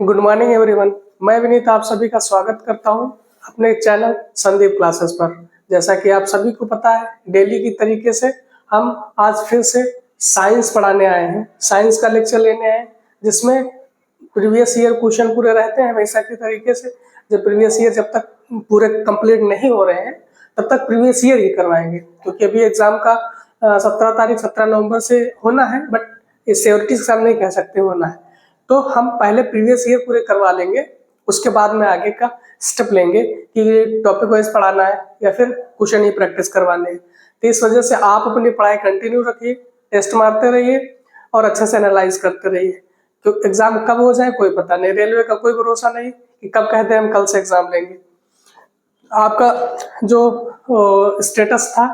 Good morning everyone. मैं विनीत आप सभी का स्वागत करता हूं अपने चैनल संदीप क्लासेस पर। जैसा कि आप सभी को पता है, डेली की तरीके से हम आज फिर से साइंस पढ़ाने आए हैं। साइंस का लेक्चर लेने आए हैं जिसमें प्रीवियस ईयर क्वेश्चन पूरे रहते हैं हमेशा की तरीके से। जब प्रीवियस ईयर जब तक पूरे कंप्लीट नहीं हो रहे हैं तब तक प्रीवियस ईयर ही करवाएंगे, क्योंकि अभी एग्जाम का 17 नवंबर से होना है, बट ये श्योरिटी के साथ नहीं कह सकते होना है। तो हम पहले प्रीवियस ईयर पूरे करवा लेंगे, उसके बाद में आगे का स्टेप लेंगे कि टॉपिक वाइज पढ़ाना है या फिर क्वेश्चन ही प्रैक्टिस करवाने हैं। तो इस वजह से आप अपनी पढ़ाई कंटिन्यू रखिए, टेस्ट मारते रहिए और अच्छे से एनालाइज करते रहिए। तो एग्जाम कब हो जाए कोई पता नहीं, रेलवे का कोई भरोसा नहीं कि कब कहते हैं हम कल से एग्जाम लेंगे। आपका जो स्टेटस था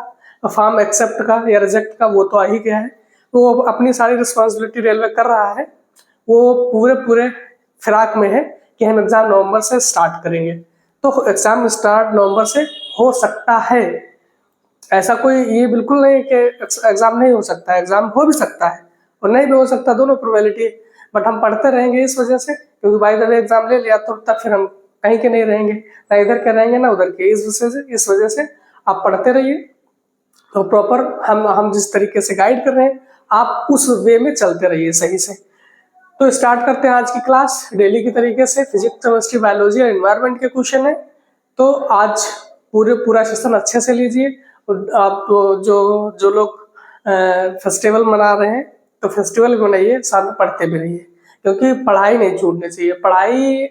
फॉर्म एक्सेप्ट का या रिजेक्ट का वो तो आ ही गया है, तो अपनी सारी रिस्पॉन्सिबिलिटी रेलवे कर रहा है। वो पूरे फिराक में है कि हम एग्जाम नवंबर से स्टार्ट करेंगे। तो एग्जाम स्टार्ट नवंबर से हो सकता है, ऐसा कोई ये बिल्कुल नहीं कि एग्जाम नहीं हो सकता है। एग्जाम हो भी सकता है और नहीं भी हो सकता, दोनों प्रोबेबिलिटी। बट हम पढ़ते रहेंगे इस वजह से, क्योंकि बाय द वे एग्जाम ले लिया तो तब फिर हम कहीं के नहीं रहेंगे, ना इधर के रहेंगे ना उधर के। इस वजह से आप पढ़ते रहिए। तो प्रॉपर हम जिस तरीके से गाइड कर रहे हैं आप उस वे में चलते रहिए सही से। तो स्टार्ट करते हैं आज की क्लास डेली की तरीके से। फिजिक्स, केमिस्ट्री, बायोलॉजी और एनवायरनमेंट के क्वेश्चन है। तो आज पूरा सेशन अच्छे से लीजिए। और आप जो जो लोग फेस्टिवल मना रहे हैं तो फेस्टिवल भी मनाइए, साथ में पढ़ते भी रहिए, क्योंकि पढ़ाई नहीं छूटनी चाहिए। पढ़ाई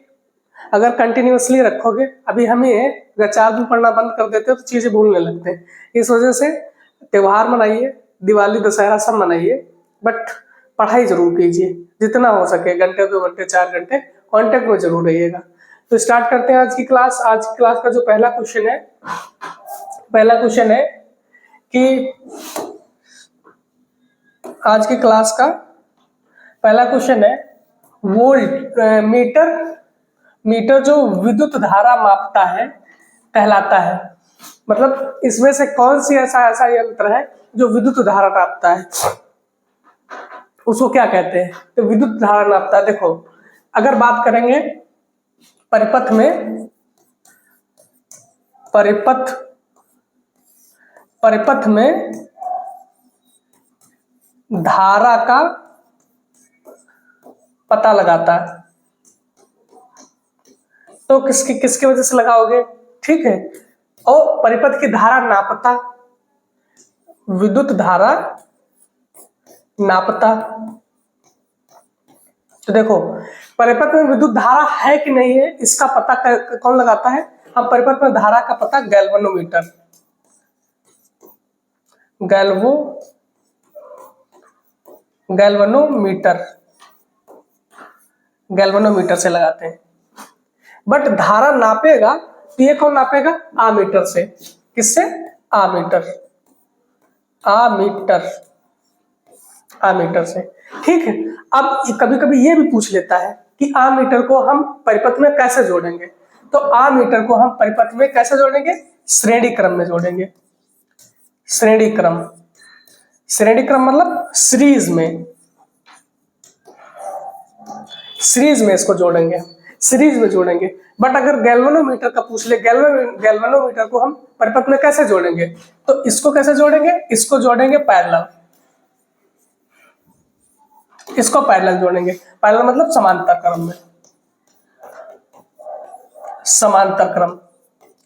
अगर कंटिन्यूअसली रखोगे, अभी हमें अगर 4 दिन पढ़ना बंद कर देते हो तो चीजें भूलने लगते हैं। इस वजह से त्योहार मनाइए, दिवाली दशहरा सब मनाइए, बट पढ़ाई जरूर कीजिए जितना हो सके। घंटे 2 घंटे 4 घंटे कांटेक्ट में जरूर रहिएगा। तो स्टार्ट करते हैं आज की क्लास। आज की क्लास का जो पहला क्वेश्चन है कि आज की क्लास का पहला क्वेश्चन है वोल्ट मीटर जो विद्युत धारा मापता है कहलाता है। मतलब इसमें से कौन सी ऐसा यंत्र है जो विद्युत धारा नापता है, उसको क्या कहते हैं? तो विद्युत धारा नापता है। देखो, अगर बात करेंगे परिपथ में धारा का पता लगाता है, तो किसकी वजह से लगाओगे? ठीक है। और परिपथ की धारा नापता, विद्युत धारा नापता। तो देखो, परिपथ में विद्युत धारा है कि नहीं है इसका पता कौन लगाता है? हम परिपथ में धारा का पता गैल्वेनोमीटर से लगाते हैं। बट धारा नापेगा तो ये कौन नापेगा? आमीटर से। किससे? आमीटर से। ठीक है। अब कभी कभी ये भी पूछ लेता है कि आमीटर को हम परिपथ में कैसे जोड़ेंगे? तो आमीटर को हम परिपथ में कैसे जोड़ेंगे? श्रेणी क्रम में जोड़ेंगे। श्रेणी क्रम मतलब सीरीज में इसको जोड़ेंगे। बट अगर गैल्वेनोमीटर का पूछ ले, गैल्वेनोमीटर को हम परिपथ में कैसे जोड़ेंगे? तो इसको कैसे जोड़ेंगे? इसको जोड़ेंगे पैरेलल। इसको पैरेलल जोड़ेंगे। पैरेलल मतलब समांतर क्रम।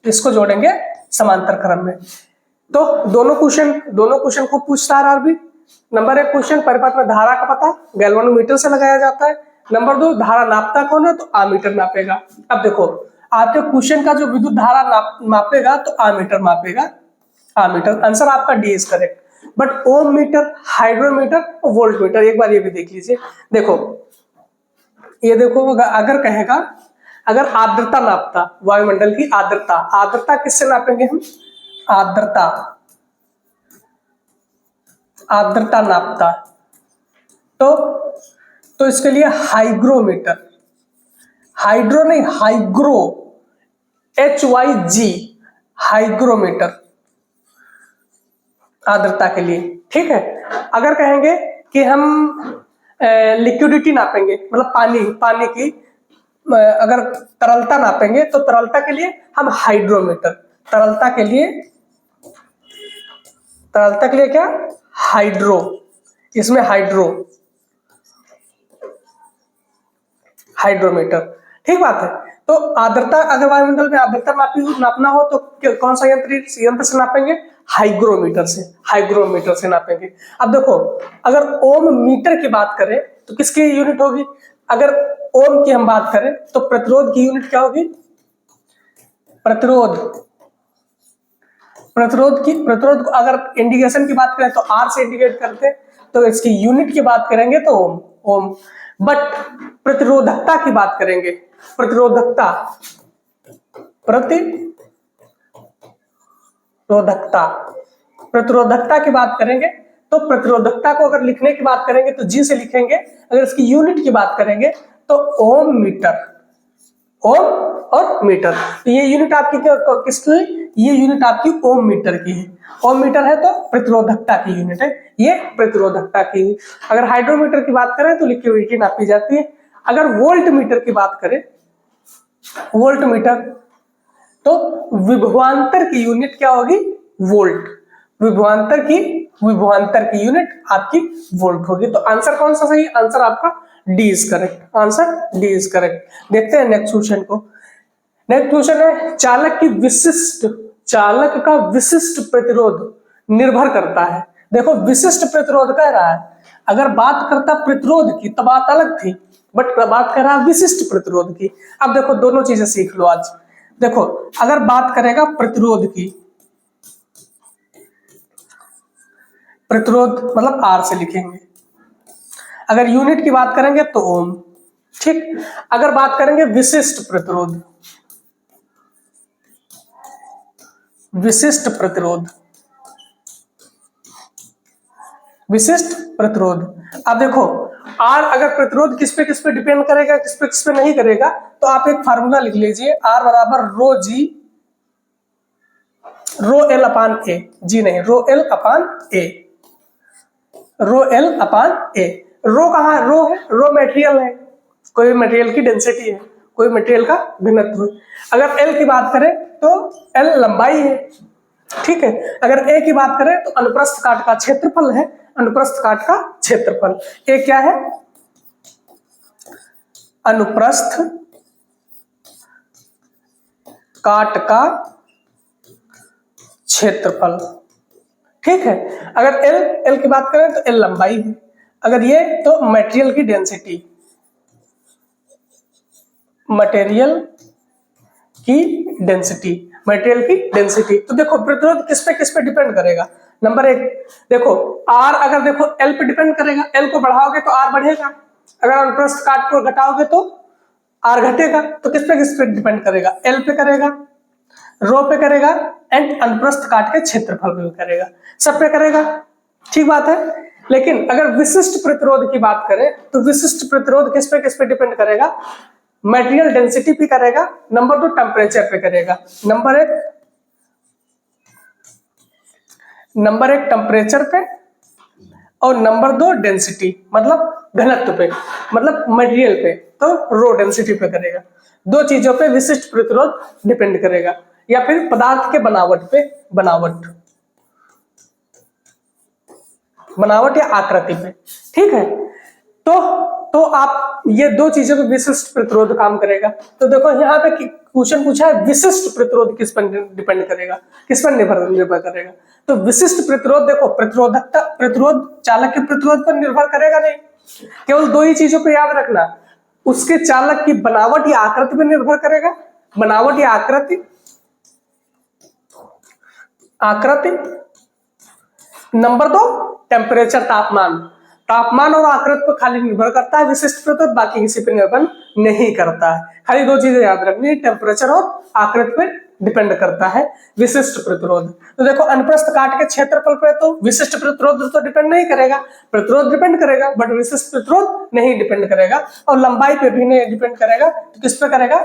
इसको जोड़ेंगे समांतर क्रम में। तो दोनों क्वेश्चन को पूछता है आरबी। नंबर 1 क्वेश्चन, परिपथ में धारा का पता गैल्वेनोमीटर से लगाया जाता है। नंबर 2, धारा नापता कौन है? तो आमीटर नापेगा। अब देखो, आपके क्वेश्चन का जो विद्युत धारा मापेगा तो आमीटर मापेगा। आंसर आपका D is correct. But ohm meter, hydrometer और वोल्ट मीटर, एक बार ये भी देख लीजिए। देखो, अगर कहेगा, अगर आर्द्रता नापता, वायुमंडल की आर्द्रता किससे नापेंगे हम? आर्द्रता नापता तो इसके लिए हाइग्रोमीटर, हाइड्रो नहीं हाइग्रो, HYG, हाइग्रोमीटर आर्द्रता के लिए। ठीक है। अगर कहेंगे कि हम लिक्विडिटी नापेंगे, मतलब पानी की अगर तरलता नापेंगे तो तरलता के लिए हम हाइड्रोमीटर, तरलता के लिए क्या, हाइड्रो, इसमें हाइड्रोमीटर, ठीक बात है। तो आर्द्रता, अगर वायुमंडल में आर्द्रता नापना हो तो कौन सा यंत्र से नापेंगे, हाइग्रोमीटर से नापेंगे। अब देखो, अगर ओम मीटर की बात करें तो किसकी यूनिट होगी, अगर ओम की हम बात करें तो प्रतिरोध की यूनिट क्या होगी, प्रतिरोध को अगर इंडिकेशन की बात करें तो आर से इंडिकेट करते हैं, तो इसकी यूनिट की बात करेंगे तो ओम। बट प्रतिरोधकता की बात करेंगे, प्रतिरोधकता की बात करेंगे तो प्रतिरोधकता को अगर लिखने की बात करेंगे तो जी से लिखेंगे। अगर इसकी यूनिट की बात करेंगे तो ओम और मीटर। तो ये यूनिट आपकी किसकी, ये यूनिट आपकी ओम मीटर की है। ओम मीटर है तो प्रतिरोधकता की यूनिट है, ये प्रतिरोधकता की। अगर हाइड्रोमीटर की बात करें तो लिक्विडिटी नापी जाती है। अगर वोल्ट मीटर की बात करें, वोल्ट मीटर, तो विभवांतर की यूनिट क्या होगी, वोल्ट। विभवांतर की यूनिट आपकी वोल्ट होगी। तो आंसर कौन सा सही, आंसर आपका D is correct, answer D is correct. देखते हैं नेक्स्ट क्वेश्चन को। नेक्स्ट क्वेश्चन है, चालक का विशिष्ट प्रतिरोध निर्भर करता है। देखो विशिष्ट प्रतिरोध कह रहा है, अगर बात करता प्रतिरोध की तो बात अलग थी, बट बात कर रहा है विशिष्ट प्रतिरोध की। अब देखो दोनों चीजें सीख लो आज। देखो अगर बात करेगा प्रतिरोध की, प्रतिरोध मतलब आर से लिखेंगे। अगर यूनिट की बात करेंगे तो ओम, ठीक। अगर बात करेंगे विशिष्ट प्रतिरोध, अब देखो आर अगर प्रतिरोध किस पे डिपेंड करेगा, किस पे नहीं करेगा, तो आप एक फार्मूला लिख लीजिए, आर बराबर रो एल अपान ए, जी नहीं, रो एल अपान ए। रो कहाँ, रो है, रो मटेरियल है, कोई मटेरियल की डेंसिटी है, कोई मटेरियल का घनत्व है। अगर एल की बात करें तो एल लंबाई है, ठीक है। अगर ए की बात करें तो अनुप्रस्थ काट का क्षेत्रफल है, अनुप्रस्थ काट का क्षेत्रफल। ए क्या है, अनुप्रस्थ काट का क्षेत्रफल, ठीक है। अगर एल की बात करें तो एल लंबाई है, अगर ये तो मटेरियल की डेंसिटी, मटेरियल की डेंसिटी। तो देखो प्रतिरोध किस पे डिपेंड करेगा, नंबर एक, देखो आर अगर देखो एल पे डिपेंड करेगा, एल को बढ़ाओगे तो आर बढ़ेगा, अगर अनुप्रस्थ काट को घटाओगे तो आर घटेगा। तो किस पे डिपेंड करेगा, एल पे करेगा, रो पे करेगा, एंड अनुप्रस्थ काट के क्षेत्रफल पे करेगा, सब पे करेगा, ठीक बात है। लेकिन अगर विशिष्ट प्रतिरोध की बात करें तो विशिष्ट प्रतिरोध किस पे डिपेंड करेगा, मटेरियल डेंसिटी पे करेगा, नंबर दो टेम्परेचर पे करेगा, नंबर एक टेम्परेचर पे, और नंबर दो डेंसिटी मतलब घनत्व पे, मतलब मटेरियल पे, तो रो डेंसिटी पे करेगा। दो चीजों पे विशिष्ट प्रतिरोध डिपेंड करेगा, या फिर पदार्थ के बनावट या आकृति पे, ठीक है। तो आप ये दो चीजों पे विशिष्ट प्रतिरोध काम करेगा। तो देखो यहाँ पे क्वेश्चन पूछा है विशिष्ट प्रतिरोध किस पर डिपेंड करेगा, किस पर निर्भर करेगा। तो विशिष्ट प्रतिरोध देखो प्रतिरोध चालक के प्रतिरोध पर निर्भर करेगा नहीं, केवल दो ही चीजों पे याद रखना, उसके चालक की बनावट या आकृति पर निर्भर करेगा, बनावट या आकृति। नंबर दो टेम्परेचर, तापमान और आकृति पर खाली निर्भर करता है विशिष्ट प्रतिरोध, बाकी किसी पर निर्भर नहीं करता है। खाली दो चीजें याद रखनी है, टेम्परेचर और आकृति पर डिपेंड करता है विशिष्ट प्रतिरोध। तो देखो अनुप्रस्थ काट के क्षेत्रफल पे तो विशिष्ट प्रतिरोध तो डिपेंड नहीं करेगा, प्रतिरोध डिपेंड करेगा बट विशिष्ट प्रतिरोध नहीं डिपेंड करेगा, और लंबाई पे भी नहीं डिपेंड करेगा। तो किस पे करेगा,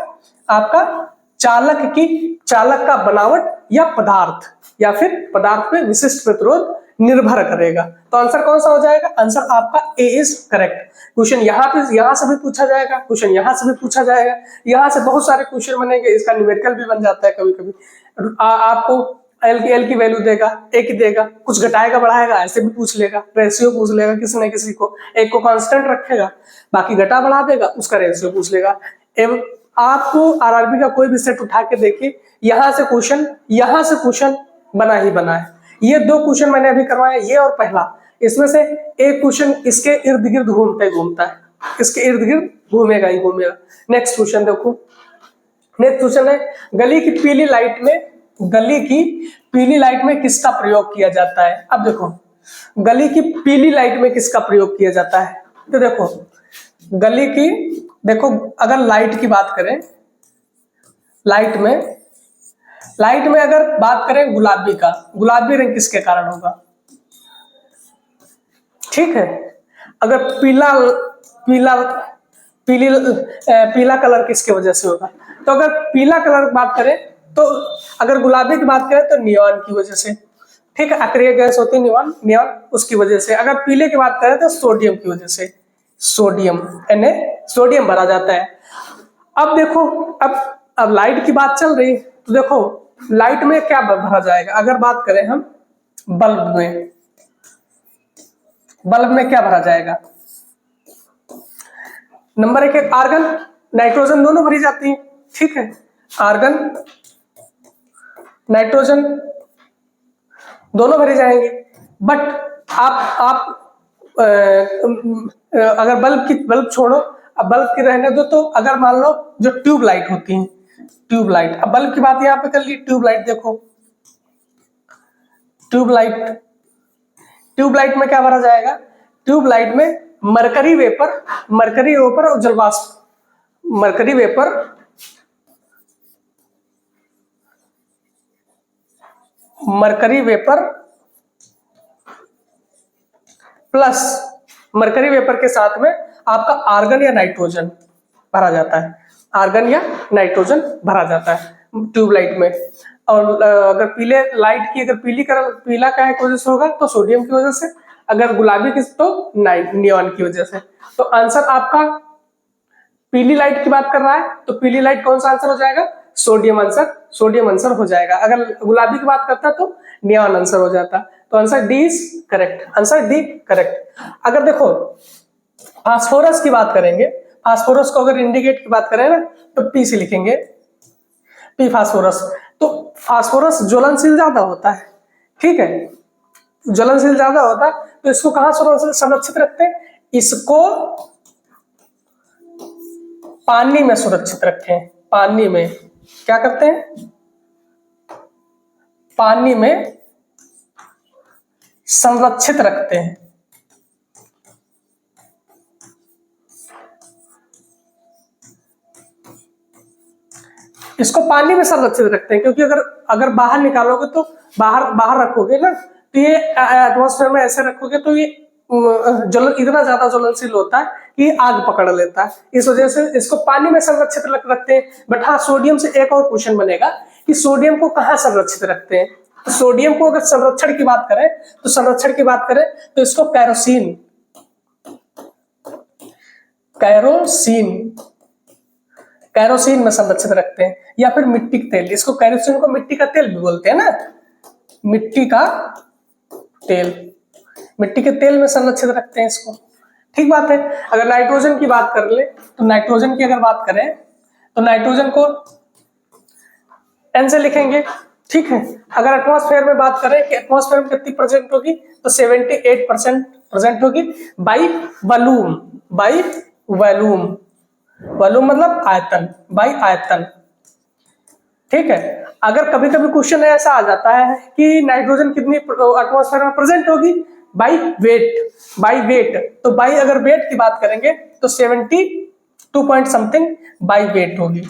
आपका चालक का बनावट या पदार्थ पे विशिष्ट प्रतिरोध निर्भर करेगा। तो आंसर कौन सा हो जाएगा? आंसर आपका ए इज करेक्ट। क्वेश्चन यहाँ से भी पूछा जाएगा, क्वेश्चन यहाँ से भी पूछा जाएगा, यहाँ से बहुत सारे क्वेश्चन बनेंगे। इसका न्यूमेरिकल भी बन जाता है कभी कभी। आपको एल की वैल्यू देगा, ए की देगा, कुछ घटाएगा बढ़ाएगा ऐसे भी पूछ लेगा, रेशियो पूछ लेगा किसी न किसी को, एक को कांस्टेंट रखेगा बाकी घटा बढ़ा देगा, उसका रेशियो पूछ लेगा। एवं आपको आरआरबी का कोई भी सेट उठा के देखिए, यहाँ से क्वेश्चन बना ही बना है। ये 2 क्वेश्चन मैंने अभी करवाया, ये और पहला, इसमें से एक क्वेश्चन इसके इर्द गिर्द घूमता है, इसके इर्द गिर्द घूमेगा ही घूमेगा। नेक्स्ट क्वेश्चन देखो, नेक्स्ट क्वेश्चन है गली की पीली लाइट में किसका प्रयोग किया जाता है? अब देखो गली की पीली लाइट में किसका प्रयोग किया जाता है? तो देखो गली की, देखो अगर लाइट की बात करें, लाइट में अगर बात करें गुलाबी का, गुलाबी रंग किसके कारण होगा? ठीक है, अगर पीला कलर किसके वजह से होगा? तो अगर पीला कलर की बात करें, तो अगर गुलाबी की बात करें तो नियॉन की वजह से। ठीक है, अक्रिय गैस होती है नियॉन, उसकी वजह से। अगर पीले की बात करें तो सोडियम की वजह से, सोडियम भरा जाता है। अब देखो, अब लाइट की बात चल रही है, तो देखो लाइट में क्या भरा जाएगा? अगर बात करें हम बल्ब में क्या भरा जाएगा? नंबर 1 आर्गन, नाइट्रोजन दोनों भरी जाती है। ठीक है, आर्गन नाइट्रोजन दोनों भरे जाएंगे। बट आप अगर बल्ब छोड़ो, अब बल्ब की रहने दो, तो अगर मान लो जो ट्यूब लाइट होती है, ट्यूबलाइट, अब बल्ब की बात यहाँ पे कर ली, ट्यूबलाइट देखो, ट्यूबलाइट में क्या भरा जाएगा? ट्यूबलाइट में मरकरी वेपर और जलवाष्प, mercury vapour plus mercury vapour के साथ में आपका आर्गन या नाइट्रोजन भरा जाता है, आर्गन या नाइट्रोजन भरा जाता है ट्यूबलाइट में। और अगर पीले लाइट की, अगर पीला का वजह से होगा तो सोडियम की वजह से, अगर गुलाबी की तो नियॉन की वजह से। तो आंसर आपका पीली लाइट की बात कर रहा है, तो पीली लाइट कौन सा आंसर हो जाएगा? सोडियम आंसर हो जाएगा। अगर गुलाबी की बात करता तो नियॉन आंसर हो जाता। तो answer D is correct, answer D correct. अगर देखो फास्फोरस की बात करेंगे, फास्फोरस को अगर इंडिकेट की बात करें ना, तो पी से लिखेंगे, पी फास्फोरस। तो फास्फोरस ज्वलनशील ज्यादा होता है। ठीक है, ज्वलनशील ज्यादा होता है, तो इसको कहां संरक्षित रखते हैं? इसको पानी में सुरक्षित रखें। पानी में क्या करते हैं? पानी में संरक्षित रखते हैं। इसको पानी में संरक्षित रखते हैं, क्योंकि अगर बाहर निकालोगे तो बाहर रखोगे ना, तो ये एटमॉस्फेयर में ऐसे रखोगे तो ये इतना ज्यादा ज्वलनशील होता है कि आग पकड़ लेता है। इस वजह से इसको पानी में संरक्षित रखते हैं। बट हाँ, सोडियम से एक और क्वेश्चन बनेगा कि सोडियम को कहाँ संरक्षित रखते हैं? तो सोडियम को अगर संरक्षण की बात करें तो इसको कैरोसिन में संरक्षित रखते हैं, या फिर मिट्टी का तेल। इसको कैरोसिन को मिट्टी का तेल भी बोलते हैं ना, मिट्टी के तेल में संरक्षित रखते हैं इसको। ठीक बात है। अगर नाइट्रोजन की बात कर ले, तो नाइट्रोजन की अगर बात करें तो नाइट्रोजन को N से लिखेंगे। ठीक है, अगर एटमॉस्फेयर में बात करें कि एटमॉस्फेयर में कितनी प्रेजेंट होगी, तो 78% प्रेजेंट होगी बाई वॉल्यूम मतलब आयतन, बाई आयतन। ठीक है, अगर कभी कभी क्वेश्चन ऐसा आ जाता है कि नाइट्रोजन कितनी एटमॉस्फेयर में प्रेजेंट होगी, बाई वेट। तो बाई अगर वेट की बात करेंगे तो 72 पॉइंट समथिंग बाई वेट होगी,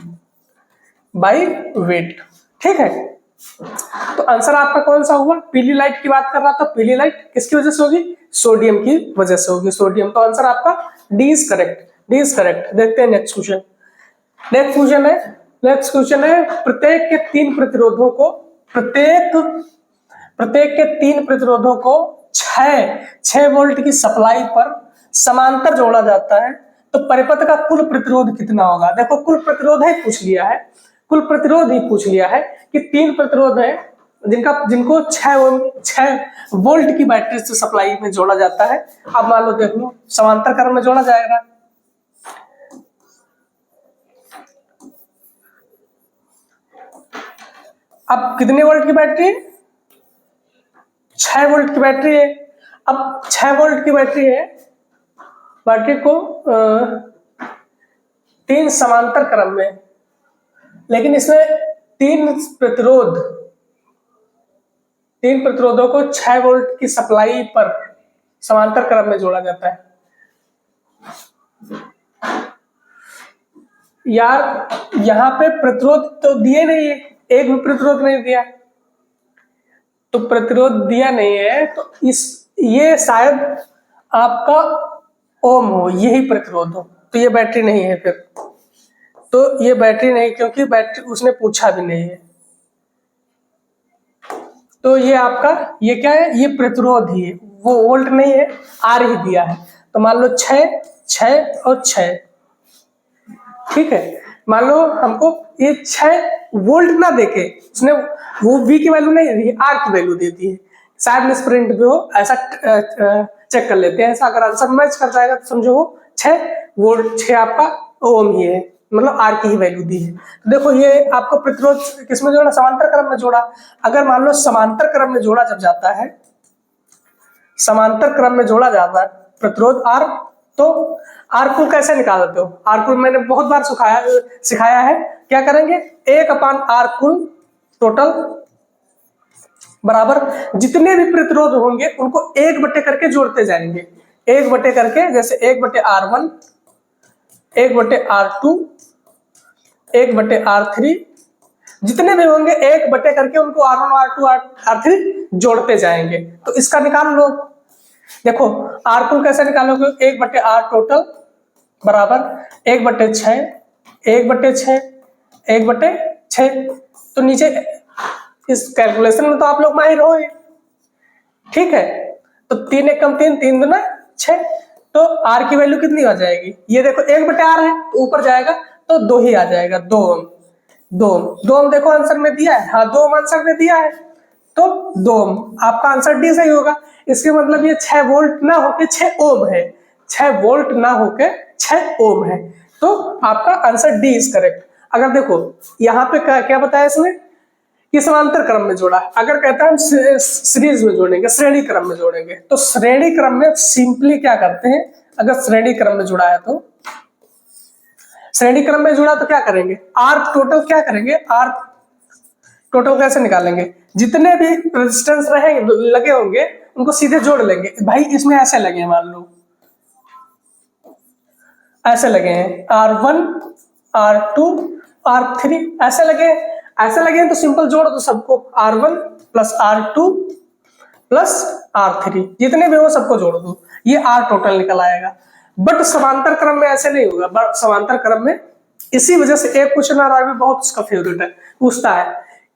बाई वेट। ठीक है, तो आंसर आपका कौन सा हुआ? पीली लाइट की बात कर रहा था, पीली लाइट किसकी वजह से होगी? सोडियम की वजह से होगी, सोडियम। तो आंसर आपका डी इज करेक्ट। देखते हैं नेक्स्ट क्वेश्चन है प्रत्येक के तीन प्रतिरोधों को छह वोल्ट की सप्लाई पर समांतर जोड़ा जाता है तो परिपथ का कुल प्रतिरोध कितना होगा। देखो कुल प्रतिरोध ही पूछ लिया है, कुल प्रतिरोध ही पूछ लिया है कि 3 प्रतिरोध है जिनको 6 वोल्ट की बैटरी से सप्लाई में जोड़ा जाता है। अब मान लो देख लो समांतर क्रम में जोड़ा जाएगा। अब कितने वोल्ट की बैटरी है, 6 वोल्ट की बैटरी है। अब 6 वोल्ट की बैटरी है, बैटरी को 3 समांतर क्रम में, लेकिन इसमें 3 प्रतिरोधों को 6 वोल्ट की सप्लाई पर समांतर क्रम में जोड़ा जाता है। यार यहां पे प्रतिरोध तो दिए नहीं है, एक भी प्रतिरोध नहीं दिया, तो प्रतिरोध दिया नहीं है तो ये शायद आपका ओम हो, यही प्रतिरोध हो, तो ये बैटरी नहीं है फिर, तो ये बैटरी नहीं, क्योंकि बैटरी उसने पूछा भी नहीं है। तो ये आपका ये क्या है, ये प्रतिरोध ही है, वो वोल्ट नहीं है, आर ही दिया है। तो मान लो 6 और 6, ठीक है। मान लो हमको ये 6 वोल्ट ना देके उसने वो V की वैल्यू नहीं दी, R की वैल्यू दे दी है, शायद मिसप्रिंट पे हो, ऐसा चेक कर लेते हैं। ऐसा अगर आंसर मैच कर जाएगा तो समझो वो 6 वोल्ट 6 आपका ओम ही है, मतलब R की ही वैल्यू दी है। तो देखो ये आपको प्रतिरोध किसमें जोड़ा, समांतर क्रम में जोड़ा। अगर मान लो समांतर क्रम में जोड़ा जब जाता है, समांतर क्रम में जोड़ा जाता है प्रतिरोध R, तो आर कुल कैसे निकालते हो, आर कुल मैंने बहुत बार सिखाया है। क्या करेंगे, 1/R कुल टोटल बराबर जितने भी प्रतिरोध होंगे उनको 1 करके जोड़ते जाएंगे, 1 करके, जैसे 1/R1, 1/R2, 1/R3, जितने भी होंगे 1 करके उनको R1, R2, R3 जोड़ते जाएंगे। तो इसका निकाल लो। देखो आर कुल कैसे निकालोगे, 1/R टोटल बराबर 1/6, 1/6, 1/6। तो नीचे इस कैलकुलेशन में तो आप लोग माहिर हो, ठीक है। तो 3 1 कम 3, 3 दूना 6, तो आर की वैल्यू कितनी आ जाएगी, ये देखो 1/R है तो ऊपर जाएगा तो 2 ही आ जाएगा, 2 ओम देखो आंसर में दिया है, हाँ 2 ओम आंसर में दिया है, तो 2 ओम आपका आंसर डी सही होगा। इसके मतलब ये 6 वोल्ट ना होके 6 ओम है, 6 वोल्ट ना होके 6 ओम है, तो आपका आंसर डी इज करेक्ट। अगर देखो यहाँ पे क्या बताया इसने कि समांतर क्रम में जोड़ा है, अगर कहता है हम सीरीज में जोड़ेंगे, श्रेणी क्रम में जोड़ेंगे, तो श्रेणी क्रम में सिंपली क्या करते हैं, अगर श्रेणी क्रम में जुड़ा है तो श्रेणी क्रम में जुड़ा तो क्या करेंगे, आर टोटल क्या करेंगे, आर टोटल कैसे निकालेंगे, जितने भी रेजिस्टेंस रहेंगे लगे होंगे उनको सीधे जोड़ लेंगे। भाई इसमें ऐसे लगे हैं, मान लो ऐसे लगे हैं, R1, R2, R3 ऐसे लगे हैं, तो सिंपल जोड़ दो सबको, R1 + R2 + R3, जितने भी हो सबको जोड़ दो, ये R टोटल निकल आएगा। बट समांतर क्रम में ऐसे नहीं होगा, बट समांतर क्रम में इसी वजह से एक क्वेश्चन आ रहा है, बहुत उसका फेवरेट है, पूछता है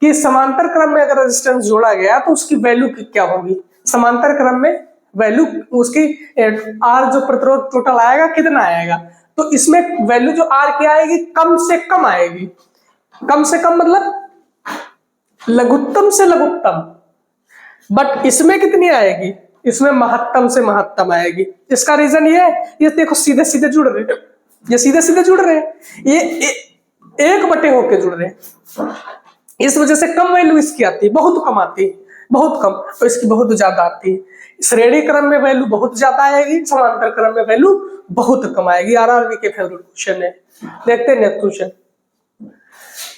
कि समांतर क्रम में अगर रेजिस्टेंस जोड़ा गया तो उसकी वैल्यू क्या होगी। समांतर क्रम में वैल्यू उसकी आर जो प्रतिरोध टोटल आएगा कितना आएगा, तो इसमें वैल्यू जो आर की आएगी कम से कम आएगी, कम से कम मतलब लघुत्तम से लघुत्तम, बट इसमें कितनी आएगी, इसमें महत्तम से महत्तम आएगी। इसका रीजन ये देखो सीधे सीधे जुड़ रहे हैं, ये सीधे सीधे जुड़ रहे हैं, ये 1 होके जुड़ रहे हैं, इस वजह से कम वैल्यू इसकी आती है, बहुत कम आती है, बहुत कम, और इसकी बहुत ज्यादा आती है। श्रेणी क्रम में वैल्यू बहुत ज्यादा आएगी, समांतर क्रम में वैल्यू बहुत कम आएगी। आरआरबी के फेवरेट क्वेश्चन है। देखते हैं नेक्स्ट क्वेश्चन।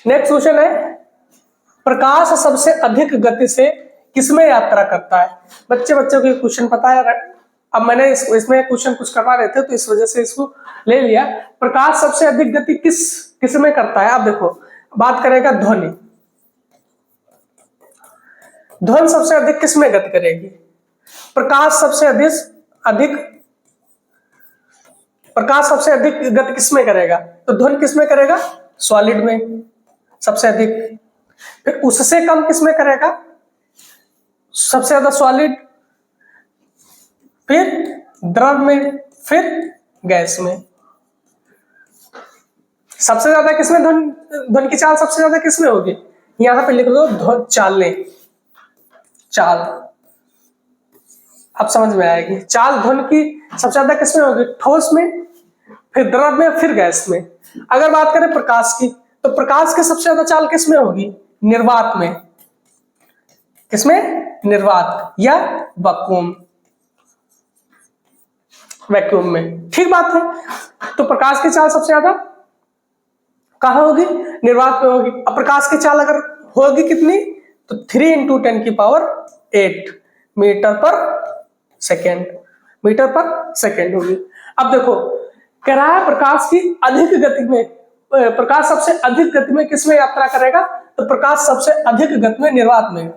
नेक्स्ट क्वेश्चन है, प्रकाश सबसे अधिक गति से किसमें यात्रा करता है। बच्चों को क्वेश्चन पता है, अब मैंने इसमें क्वेश्चन कुछ करवा रहे थे तो इस वजह से इसको ले लिया। प्रकाश सबसे अधिक गति किसमें करता है। अब देखो बात करेगा ध्वनि, ध्वनि सबसे अधिक किसमें गति करेगी। प्रकाश सबसे अधिक गति किसमें करेगा, तो ध्वनि किसमें करेगा, सॉलिड में सबसे अधिक। फिर उससे कम किसमें करेगा, सबसे ज्यादा सॉलिड, फिर द्रव में, फिर गैस में। सबसे ज्यादा किसमें ध्वनि की चाल सबसे ज्यादा किसमें होगी? यहां पे लिख दो चालें, चाल। अब समझ में आएगी। चाल ध्वनि की सबसे ज्यादा किसमें होगी? ठोस में, फिर द्रव में, फिर गैस में। अगर बात करें प्रकाश की, तो प्रकाश की सबसे ज्यादा चाल किसमें होगी? निर्वात में। किसमें? निर्वात या वैक्यूम, वैक्यूम में। ठीक बात है। तो प्रकाश की चाल सबसे ज्यादा कहां होगी? निर्वात में होगी। अब प्रकाश की चाल अगर होगी कितनी? तो 3 × 10⁸ मीटर पर सेकेंड, मीटर पर सेकेंड होगी। अब देखो कह रहा है प्रकाश की अधिक गति में, प्रकाश सबसे अधिक गति में किसमें यात्रा करेगा? तो प्रकाश सबसे अधिक गति में निर्वात में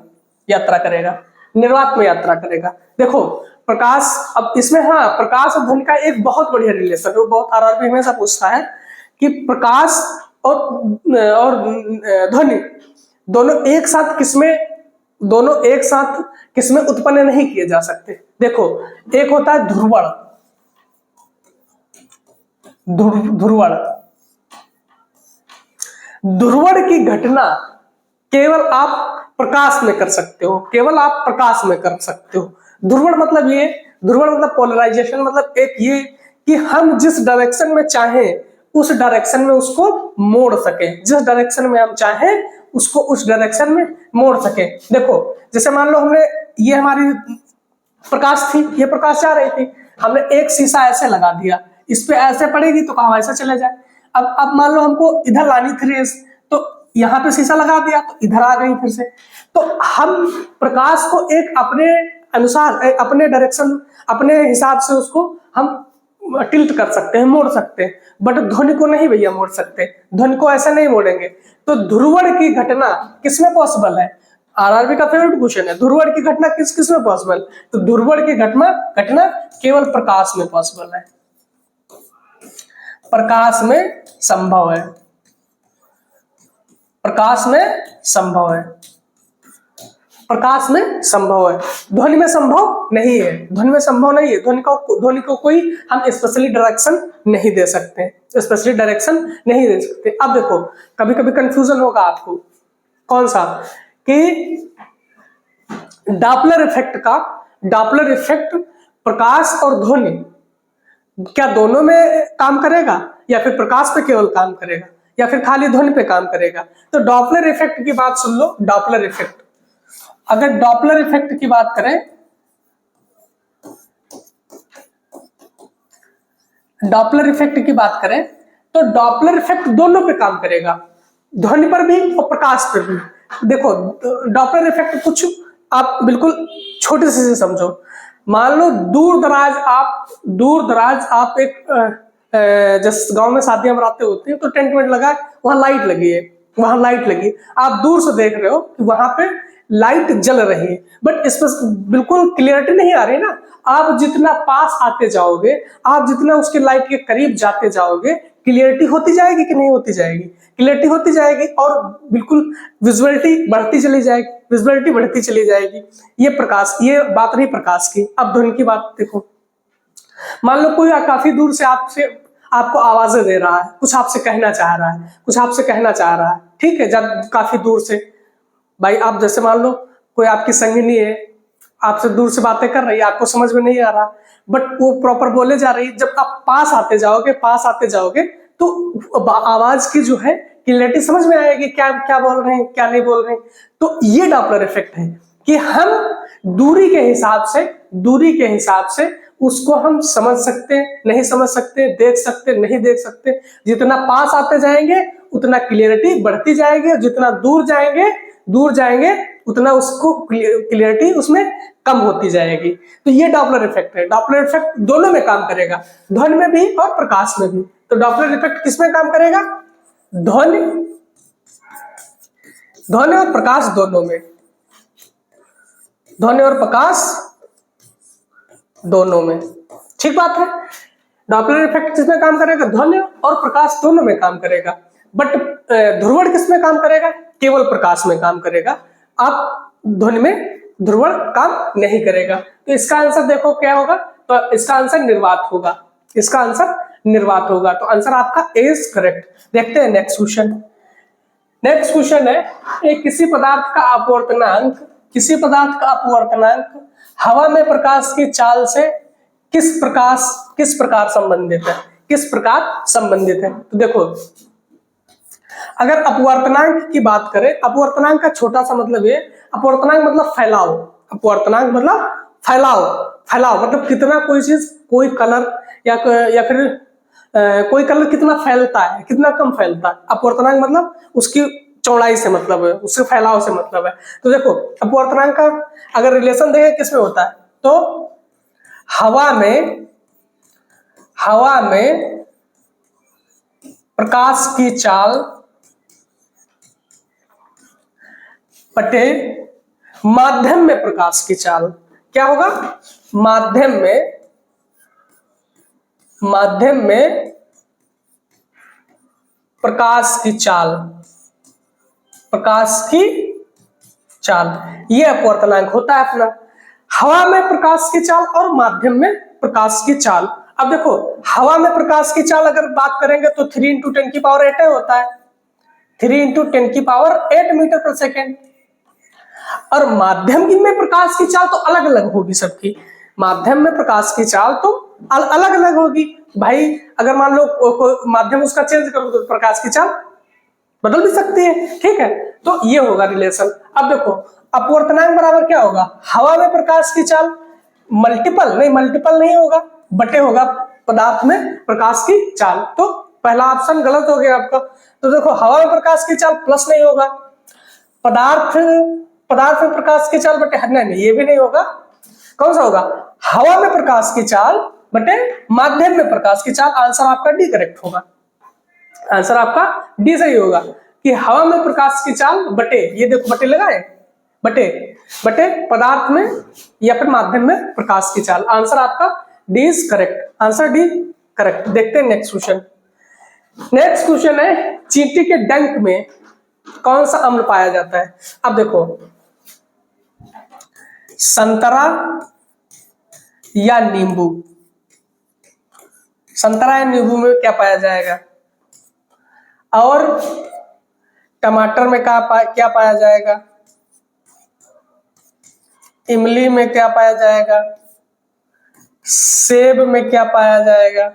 यात्रा करेगा, निर्वात में यात्रा करेगा। देखो प्रकाश, अब इसमें हाँ प्रकाश और ध्वनि का एक बहुत बढ़िया रिलेशन है, वो बहुत आरआरबी हमेशा पूछता है कि प्रकाश और ध्वनि दोनों एक साथ किसमें उत्पन्न नहीं किए जा सकते। देखो एक होता है ध्रुवण, ध्रुवण की घटना केवल आप प्रकाश में कर सकते हो, केवल आप प्रकाश में कर सकते हो। ध्रुवण मतलब ये, ध्रुवण मतलब पोलराइजेशन, मतलब एक ये कि हम जिस डायरेक्शन में चाहें उस डायरेक्शन में उसको मोड़ सके, जिस डायरेक्शन में हम चाहें उसको उस डायरेक्शन में मोड़ सके। देखो जैसे मान लो हमने, ये हमारी प्रकाश थी, ये प्रकाश जा रही थी, हमने एक शीशा ऐसे लगा दिया, इस पे ऐसे पड़ेगी तो कहाँ ऐसे चले जाए। अब मान लो हमको इधर लानी थी रेस, तो यहाँ पे शीशा लगा दिया तो इधर आ गई फिर से। तो हम प्रकाश को एक अपने अनुसार, अपने डायरेक्शन, अपने हिसाब से उसको हम टिल्ट कर सकते हैं, मोड़ सकते हैं। बट ध्वनि को नहीं भैया मोड़ सकते, ध्वनि को ऐसा नहीं मोड़ेंगे। तो ध्रुवण की घटना किसमें पॉसिबल है? आरआरबी का फेवरेट क्वेश्चन है, ध्रुवण की घटना किस में पॉसिबल? तो ध्रुवण की घटना केवल प्रकाश में पॉसिबल है, प्रकाश में संभव है, प्रकाश में संभव है, प्रकाश में संभव है। ध्वनि में संभव नहीं है, ध्वनि में संभव नहीं है। ध्वनि को कोई हम स्पेशली डायरेक्शन नहीं दे सकते, स्पेशली डायरेक्शन नहीं दे सकते। अब देखो कभी कभी कंफ्यूजन होगा आपको, कौन सा? कि डॉपलर इफेक्ट प्रकाश और ध्वनि क्या दोनों में काम करेगा, या फिर प्रकाश पे केवल काम करेगा, या फिर खाली ध्वनि पे काम करेगा? तो डॉपलर इफेक्ट की बात सुन लो। डॉपलर इफेक्ट, अगर डॉपलर इफेक्ट की बात करें, डॉपलर इफेक्ट की बात करें तो डॉपलर इफेक्ट दोनों पे काम करेगा, ध्वनि पर भी और प्रकाश पर भी। देखो डॉपलर इफेक्ट कुछ आप बिल्कुल छोटे से समझो। मान लो दूर दराज आप एक जिस गांव में शादियां बरातें होती है तो टेंट वेंट लगा, वहां लाइट लगी है, वहां लाइट लगी, आप दूर से देख रहे हो कि वहां पे लाइट जल रही है, बट इस पर बिल्कुल क्लियरिटी नहीं आ रही ना। आप जितना पास आते जाओगे, आप जितना उसके लाइट के करीब जाते जाओगे, क्लियरिटी होती जाएगी कि नहीं होती जाएगी? क्लियरिटी होती जाएगी और बिल्कुल विजुअलिटी बढ़ती चली जाएगी, विजुअलिटी बढ़ती चली जाएगी। ये बात रही प्रकाश की। अब ध्वनि की बात देखो, मान लो कोई काफी दूर से आपको आवाजें दे रहा है, कुछ आपसे कहना चाह रहा है, ठीक है, जब काफी दूर से भाई, आप जैसे मान लो कोई आपकी संगिनी है, आपसे दूर से बातें कर रही है, आपको समझ में नहीं आ रहा, बट वो प्रॉपर बोले जा रही है। जब आप पास आते जाओगे तो आवाज की जो है क्लैरिटी समझ में आएगी, क्या क्या बोल रहे हैं, क्या नहीं बोल रहे हैं। तो ये डॉपलर इफेक्ट है कि हम दूरी के हिसाब से उसको हम समझ सकते, नहीं समझ सकते, देख सकते, नहीं देख सकते। जितना पास आते जाएंगे उतना क्लियरिटी बढ़ती जाएगी, और जितना दूर जाएंगे उतना उसको क्लियरिटी उसमें कम होती जाएगी। तो ये डॉपलर इफेक्ट है। डॉपलर इफेक्ट दोनों में काम करेगा, ध्वनि में भी और प्रकाश में भी। तो डॉपलर इफेक्ट किसमें काम करेगा? ध्वनि और प्रकाश दोनों में, ध्वनि और प्रकाश दोनों में। ठीक बात है। डॉपलर इफेक्ट किसमें काम करेगा? ध्वनि और प्रकाश दोनों में काम करेगा। बट ध्रुवण किसमें काम करेगा? केवल प्रकाश में काम करेगा। आप ध्वनि में ध्रुवण काम नहीं करेगा। तो इसका आंसर देखो क्या होगा? तो इसका आंसर निर्वात होगा, इसका आंसर निर्वात होगा। तो आंसर आपका ए इज करेक्ट। देखते हैं नेक्स्ट क्वेश्चन। नेक्स्ट क्वेश्चन है किसी पदार्थ का अपवर्तनांक, किसी पदार्थ का अपवर्तनांक हवा में प्रकाश की चाल से किस प्रकार संबंधित है, किस प्रकार संबंधित है। तो देखो, अगर अपवर्तनांक की बात करें, अपवर्तनांक का छोटा सा मतलब ये, अपवर्तनांक मतलब फैलाव, अपवर्तनांक मतलब फैलाव, फैलाव मतलब कितना कोई चीज, कोई कलर या फिर कोई कलर कितना फैलता है, कितना कम फैलता है। अपवर्तनांक मतलब उसकी चौड़ाई से मतलब है, उसके फैलाव से मतलब है। तो देखो, अपवर्तनांक का अगर रिलेशन देखें किसमें होता है, तो हवा में प्रकाश की चाल बटे माध्यम में प्रकाश की चाल, क्या होगा, माध्यम में प्रकाश की चाल, प्रकाश की चाल, ये अपवर्तनांक होता है अपना। हवा में प्रकाश की चाल और माध्यम में प्रकाश की चाल। अब देखो, हवा में प्रकाश की चाल अगर बात करेंगे तो 3 × 10⁸ होता है, 3 × 10⁸ मीटर पर सेकेंड। और माध्यम में प्रकाश की चाल तो अलग अलग होगी सबकी, माध्यम में प्रकाश की चाल तो अलग अलग होगी भाई। अगर मान लो माध्यम उसका चेंज करो तो प्रकाश की चाल बदल भी सकती है, ठीक है। तो ये होगा रिलेशन। अब देखो, अपवर्तनांक बराबर क्या होगा, हवा में प्रकाश की चाल मल्टीपल नहीं होगा, बटे होगा पदार्थ में प्रकाश की चाल। तो पहला ऑप्शन गलत हो गया आपका। तो देखो, हवा में प्रकाश की चाल प्लस नहीं होगा, पदार्थ में प्रकाश की चाल बटे, नहीं ये भी नहीं होगा। कौन सा होगा, हवा में प्रकाश की चाल बटे माध्यम में प्रकाश की चाल। आंसर आपका डी करेक्ट होगा, आंसर आपका डी सही होगा कि हवा में प्रकाश की चाल बटे, ये देखो बटे लगाए, बटे पदार्थ में या फिर माध्यम में प्रकाश की चाल। आंसर आपका D is correct, answer D correct. देखते हैं नेक्स्ट क्वेश्चन। नेक्स्ट क्वेश्चन है चींटी के डंक में कौन सा अम्ल पाया जाता है। अब देखो, संतरा या नींबू, संतरा या नींबू में क्या पाया जाएगा, और टमाटर में क्या पाया जाएगा, इमली में क्या पाया जाएगा, सेब में क्या पाया जाएगा।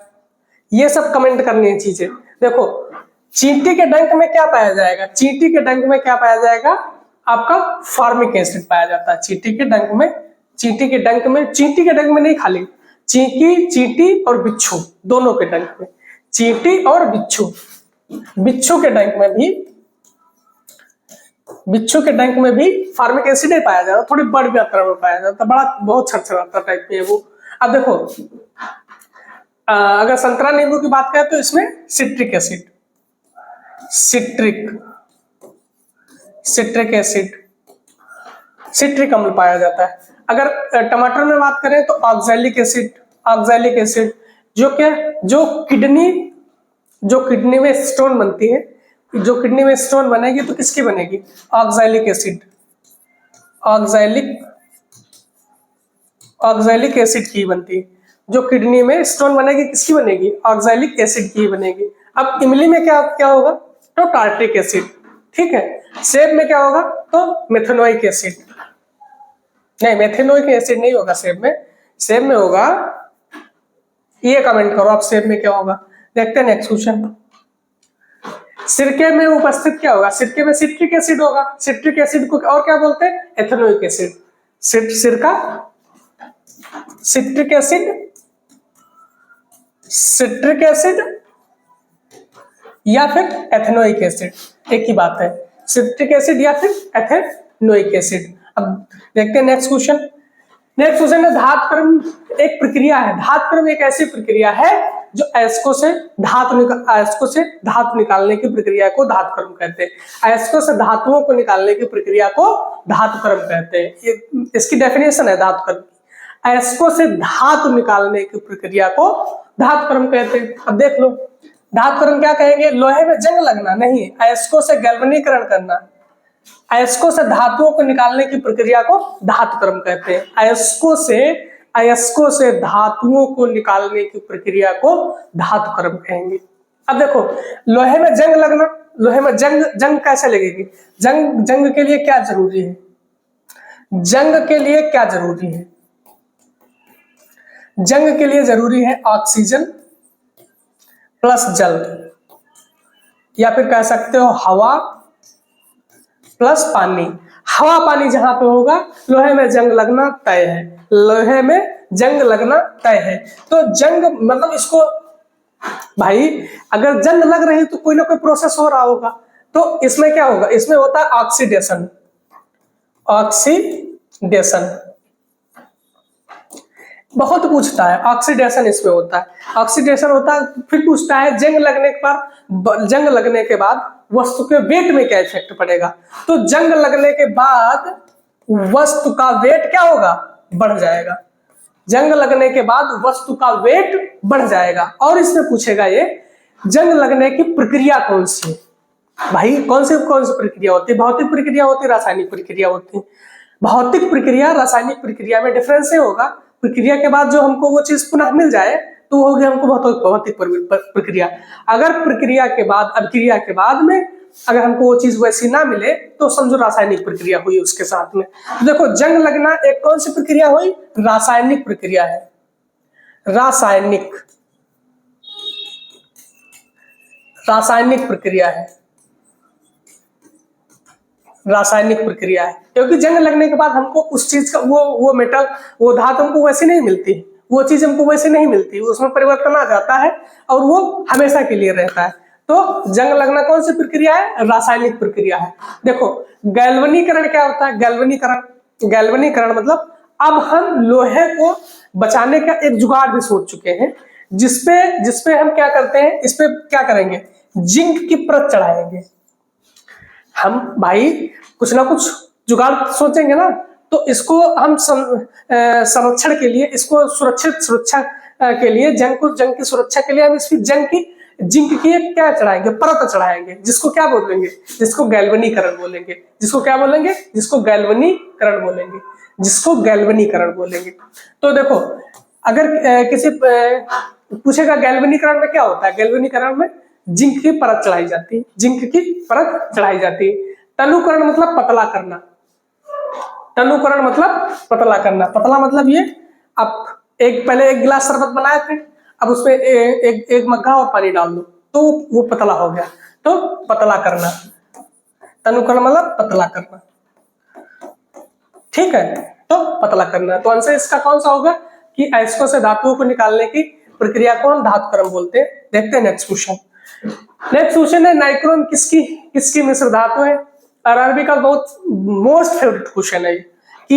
ये सब कमेंट करनी है चीजें। देखो, चींटी के डंक में क्या पाया जाएगा, चींटी के डंक में क्या पाया जाएगा, आपका फॉर्मिक एसिड पाया जाता है। चींटी के डंक में नहीं, खाली चींटी और बिच्छू दोनों के डंक में, चींटी और बिच्छू के डंक में भी फार्मिक एसिड ही पाया जाता है, थोड़ी बड़ी मात्रा में पाया जाता है, बहुत छरछराता टाइप में है वो। अब देखो, अगर संतरा नींबू की बात करें तो इसमें सिट्रिक अम्ल पाया जाता है। अगर टमाटर में बात करें तो ऑक्सैलिक एसिड, जो किडनी में स्टोन बनती है, जो किडनी में स्टोन बनेगी तो किसकी बनेगी, ऑक्सैलिक एसिड की बनती है। जो किडनी में स्टोन बनेगी किसकी बनेगी, ऑक्सैलिक एसिड की बनेगी। अब इमली में क्या होगा, तो टार्ट्रिक एसिड, ठीक है। सेब में क्या होगा, तो मेथेनोइक एसिड, नहीं मेथेनोइक एसिड नहीं होगा सेब में होगा, ये कमेंट करो आप सेब में क्या होगा। देखते हैं नेक्स्ट क्वेश्चन। सिरके में उपस्थित क्या होगा, सिरके में सिट्रिक एसिड होगा, सिट्रिक एसिड को और क्या बोलते हैं, एथेनोइक एसिड। सिरका, सिट्रिक एसिड या फिर एथेनोइक एसिड, एक ही बात है, सिट्रिक एसिड या फिर एथेनोइक एसिड। अब देखते हैं नेक्स्ट क्वेश्चन। नेक्स्ट क्वेश्चन है धातुकर्म एक प्रक्रिया है, धातुकर्म एक ऐसी प्रक्रिया है जो अयस्कों से धातु निकालने की प्रक्रिया को धातुकर्म कहते हैं। अयस्कों से धातुओं को निकालने की प्रक्रिया को धातुकर्म कहते हैं, इसकी डेफिनेशन है धातुकर्म की। अयस्कों से धातु निकालने की प्रक्रिया को धातुकर्म कहते हैं। अब देख लो, धातुकर्म क्या कहेंगे, लोहे में जंग लगना नहीं, अयस्कों से गैल्वेनीकरण करना, अयस्कों से धातुओं को निकालने की प्रक्रिया को धातुकर्म कहते हैं। अयस्कों से अयस्कों से धातुओं को निकालने की प्रक्रिया को धातु क्रम कहेंगे। अब देखो, लोहे में जंग लगना, लोहे में जंग कैसे लगेगी? जंग के लिए क्या जरूरी है? जंग के लिए क्या जरूरी है? जंग के लिए जरूरी है ऑक्सीजन प्लस जल, या फिर कह सकते हो हवा प्लस पानी। हवा पानी जहां पे होगा लोहे में जंग लगना तय है, लोहे में जंग लगना तय है। तो जंग मतलब इसको भाई, अगर जंग लग रही तो कोई ना कोई प्रोसेस हो रहा होगा, तो इसमें क्या होगा? इसमें होता है ऑक्सीडेशन। ऑक्सीडेशन बहुत पूछता है, ऑक्सीडेशन इसमें होता है। ऑक्सीडेशन होता है, फिर पूछता है जंग लगने के बाद वस्तु के वेट में क्या इफेक्ट पड़ेगा। तो जंग लगने के बाद वस्तु का वेट क्या होगा? बढ़ जाएगा। जंग लगने के बाद वस्तु का वेट बढ़ जाएगा। और इसमें पूछेगा ये जंग लगने की प्रक्रिया कौन सी है? भाई कौन सी प्रक्रिया होती है? भौतिक प्रक्रिया होती है, रासायनिक प्रक्रिया होती है। भौतिक प्रक्रिया रासायनिक प्रक्रिया में डिफरेंस ये होगा, प्रक्रिया के बाद जो हमको वो चीज पुनः मिल जाए तो हो गया हमको भौतिक प्रक्रिया। अगर प्रक्रिया के बाद, अभिक्रिया के बाद में अगर हमको वो चीज वैसी ना मिले तो समझो रासायनिक प्रक्रिया हुई उसके साथ में। तो देखो, जंग लगना एक कौन सी प्रक्रिया हुई? रासायनिक प्रक्रिया है। रासायनिक प्रक्रिया है, रासायनिक प्रक्रिया है। क्योंकि जंग लगने के बाद हमको उस चीज का वो मेटल, वो धातु हमको वैसे नहीं मिलती, वो चीज हमको वैसे नहीं मिलती, उसमें परिवर्तन आ जाता है और वो हमेशा के लिए रहता है। तो जंग लगना कौन सी प्रक्रिया है? रासायनिक प्रक्रिया है। देखो, गैल्वनीकरण क्या होता है? गैल्वनीकरण मतलब अब हम लोहे को बचाने का एक जुगाड़ भी सोच चुके हैं, जिसपे हम क्या करते हैं, इस पे क्या करेंगे? जिंक की परत चढ़ाएंगे हम। भाई कुछ ना कुछ जुगाड़ सोचेंगे ना, तो इसको हम संरक्षण के लिए, इसको सुरक्षा के लिए, जंग की सुरक्षा के लिए हम इसकी जिंक की एक क्या चढ़ाएंगे? परत चढ़ाएंगे, जिसको क्या बोलेंगे? जिसको गैल्वनीकरण बोलेंगे। जिसको क्या बोलेंगे? जिसको गैल्वनीकरण बोलेंगे, जिसको गैल्वनीकरण बोलेंगे। तो देखो, अगर किसी पूछेगा गैल्वनीकरण में क्या होता है? गैल्वनीकरण में जिंक की परत चढ़ाई जाती है, जिंक की परत चढ़ाई जाती है। तनुकरण मतलब पतला करना, तनुकरण मतलब पतला करना। पतला मतलब ये, अब पहले एक गिलास शरबत बनाए थे, अब उसमें एक मग्गा और पानी डाल दो तो वो पतला हो गया, तो पतला करना। तनुकरण मतलब पतला करना, ठीक है? तो पतला करना। तो आंसर इसका कौन सा होगा कि अयस्कों से धातुओं को निकालने की प्रक्रिया को हम धातु क्रम बोलते हैं। देखते हैं नेक्स्ट क्वेश्चन। नेक्स्ट क्वेश्चन है, नाइक्रोम किसकी मिश्र धातु है? आरआरबी का बहुत मोस्ट फेवरेट क्वेश्चन है कि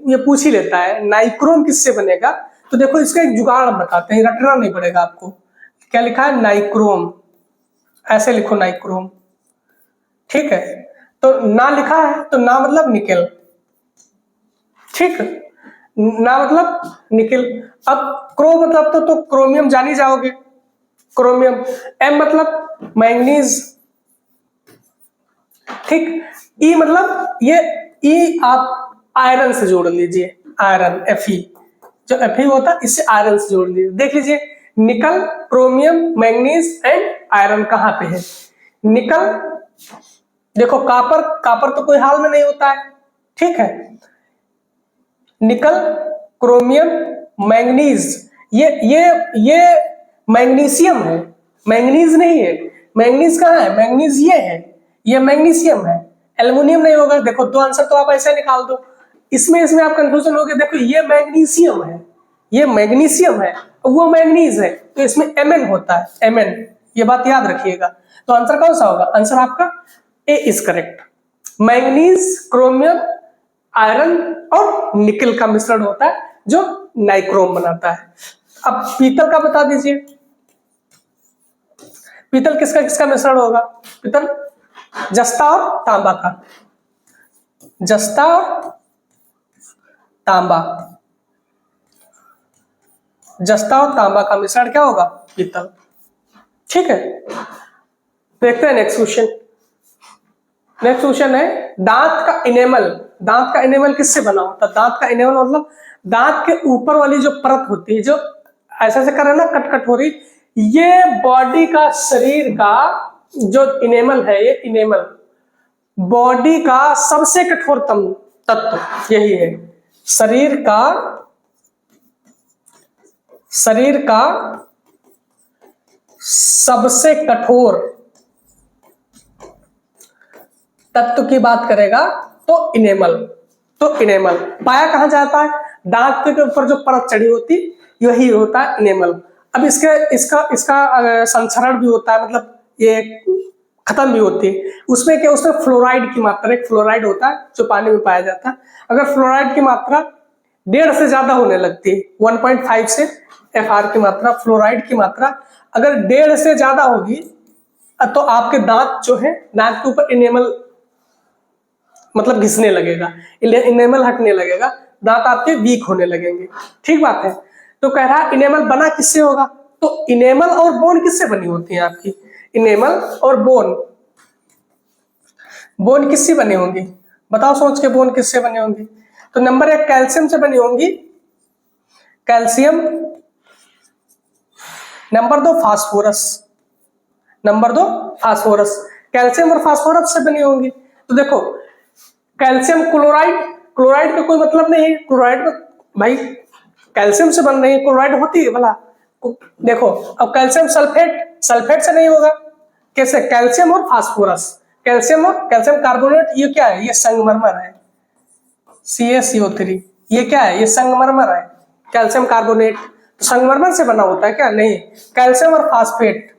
ये पूछ ही लेता है नाइक्रोम किससे बनेगा। तो देखो, इसका एक जुगाड़ हम बताते हैं, रटना नहीं पड़ेगा आपको। क्या लिखा है? नाइक्रोम। ऐसे लिखो नाइक्रोम, ठीक है? तो ना लिखा है तो ना मतलब निकेल, ठीक, ना मतलब निकेल। अब क्रो मतलब तो क्रोमियम जान ही जाओगे, क्रोमियम। एम मतलब मैंगनीज, ठीक। ई मतलब ये ई आप आयरन से जोड़ लीजिए, आयरन, Fe, जो Fe होता है इससे आयरन से जोड़ लीजिए। देख लीजिए, निकल, क्रोमियम, मैंगनीज एंड आयरन कहाँ पे है? निकल, देखो कापर तो कोई हाल में नहीं होता है, ठीक है? निकल, क्रोमियम, मैंगनीज, ये मैग्नीशियम है, मैंगनीज नहीं है। मैंगनीज कहाँ है? मैंगनीज ये है, ये मैग्नीशियम है, एल्युमिनियम नहीं होगा। देखो, दो आंसर तो आप ऐसे निकाल दो। इसमें आप कंफ्यूजन हो गए। देखो, ये मैग्नीशियम है, ये मैग्नीशियम है, वो मैंगनीज है, तो इसमें Mn होता है, Mn, ये बात याद रखिएगा। तो आंसर कौन सा होगा? आंसर आपका A is correct. Manganese, chromium, iron और निकल का मिश्रण होता है जो नाइक्रोम बनाता है। अब पीतल का बता दीजिए, पीतल किसका मिश्रण होगा? पीतल जस्ता और तांबा का, जस्ता और तांबा, जस्ता और तांबा का मिश्रण क्या होगा? पीतल, ठीक है? देखते हैं नेक्स्ट क्वेश्चन। नेक्स्ट क्वेश्चन है, दांत का इनेमल दांत का इनेमल किससे बना होता है? दांत का इनेमल मतलब दांत के ऊपर वाली जो परत होती है, जो ऐसे ऐसे कर रहे हैं ना, कट कट हो रही, ये बॉडी का, शरीर का जो इनेमल है, ये इनेमल बॉडी का सबसे कठोरतम तत्व यही है। शरीर का सबसे कठोर तत्व की बात करेगा तो इनेमल पाया कहां जाता है? दांत के ऊपर जो परत चढ़ी होती यही होता है इनेमल। अब इसका संचरण भी होता है, मतलब ये खत्म भी होती है। उसमें क्या, उसमें फ्लोराइड की मात्रा, एक फ्लोराइड होता है जो पानी में पाया जाता है। अगर फ्लोराइड की मात्रा 1.5 से ज्यादा होने लगती है, 1.5 से FR की मात्रा, फ्लोराइड की मात्रा अगर 1.5 से ज्यादा होगी तो आपके दांत जो है, दांत के ऊपर इनेमल मतलब घिसने लगेगा, इनेमल हटने लगेगा, दांत आपके वीक होने लगेंगे। ठीक बात है। तो कह रहा है इनेमल बना किससे होगा? तो इनेमल और बोन किससे बनी होती है आपकी? इनेमल और बोन किससे बनी होंगी? बताओ सोच के, बोन किससे बनी होंगी? तो नंबर 1 कैल्शियम से बनी होंगी, कैल्शियम। नंबर 2 फास्फोरस, कैल्शियम और फास्फोरस से बनी होंगी। तो देखो कैल्शियम क्लोराइड का कोई मतलब नहीं है, क्लोराइड में भाई कैल्शियम से बन रही है, क्लोराइड होती है भला? देखो अब कैल्शियम सल्फेट से नहीं होगा। कैसे? कैल्शियम और फास्फोरस, कैल्शियम कार्बोनेट, ये क्या है? ये संगमरमर है, CaCO3। ये क्या है? ये संगमरमर है, कैल्शियम कार्बोनेट। तो संगमरमर से बना होता है क्या? नहीं, कैल्शियम और फास्फेट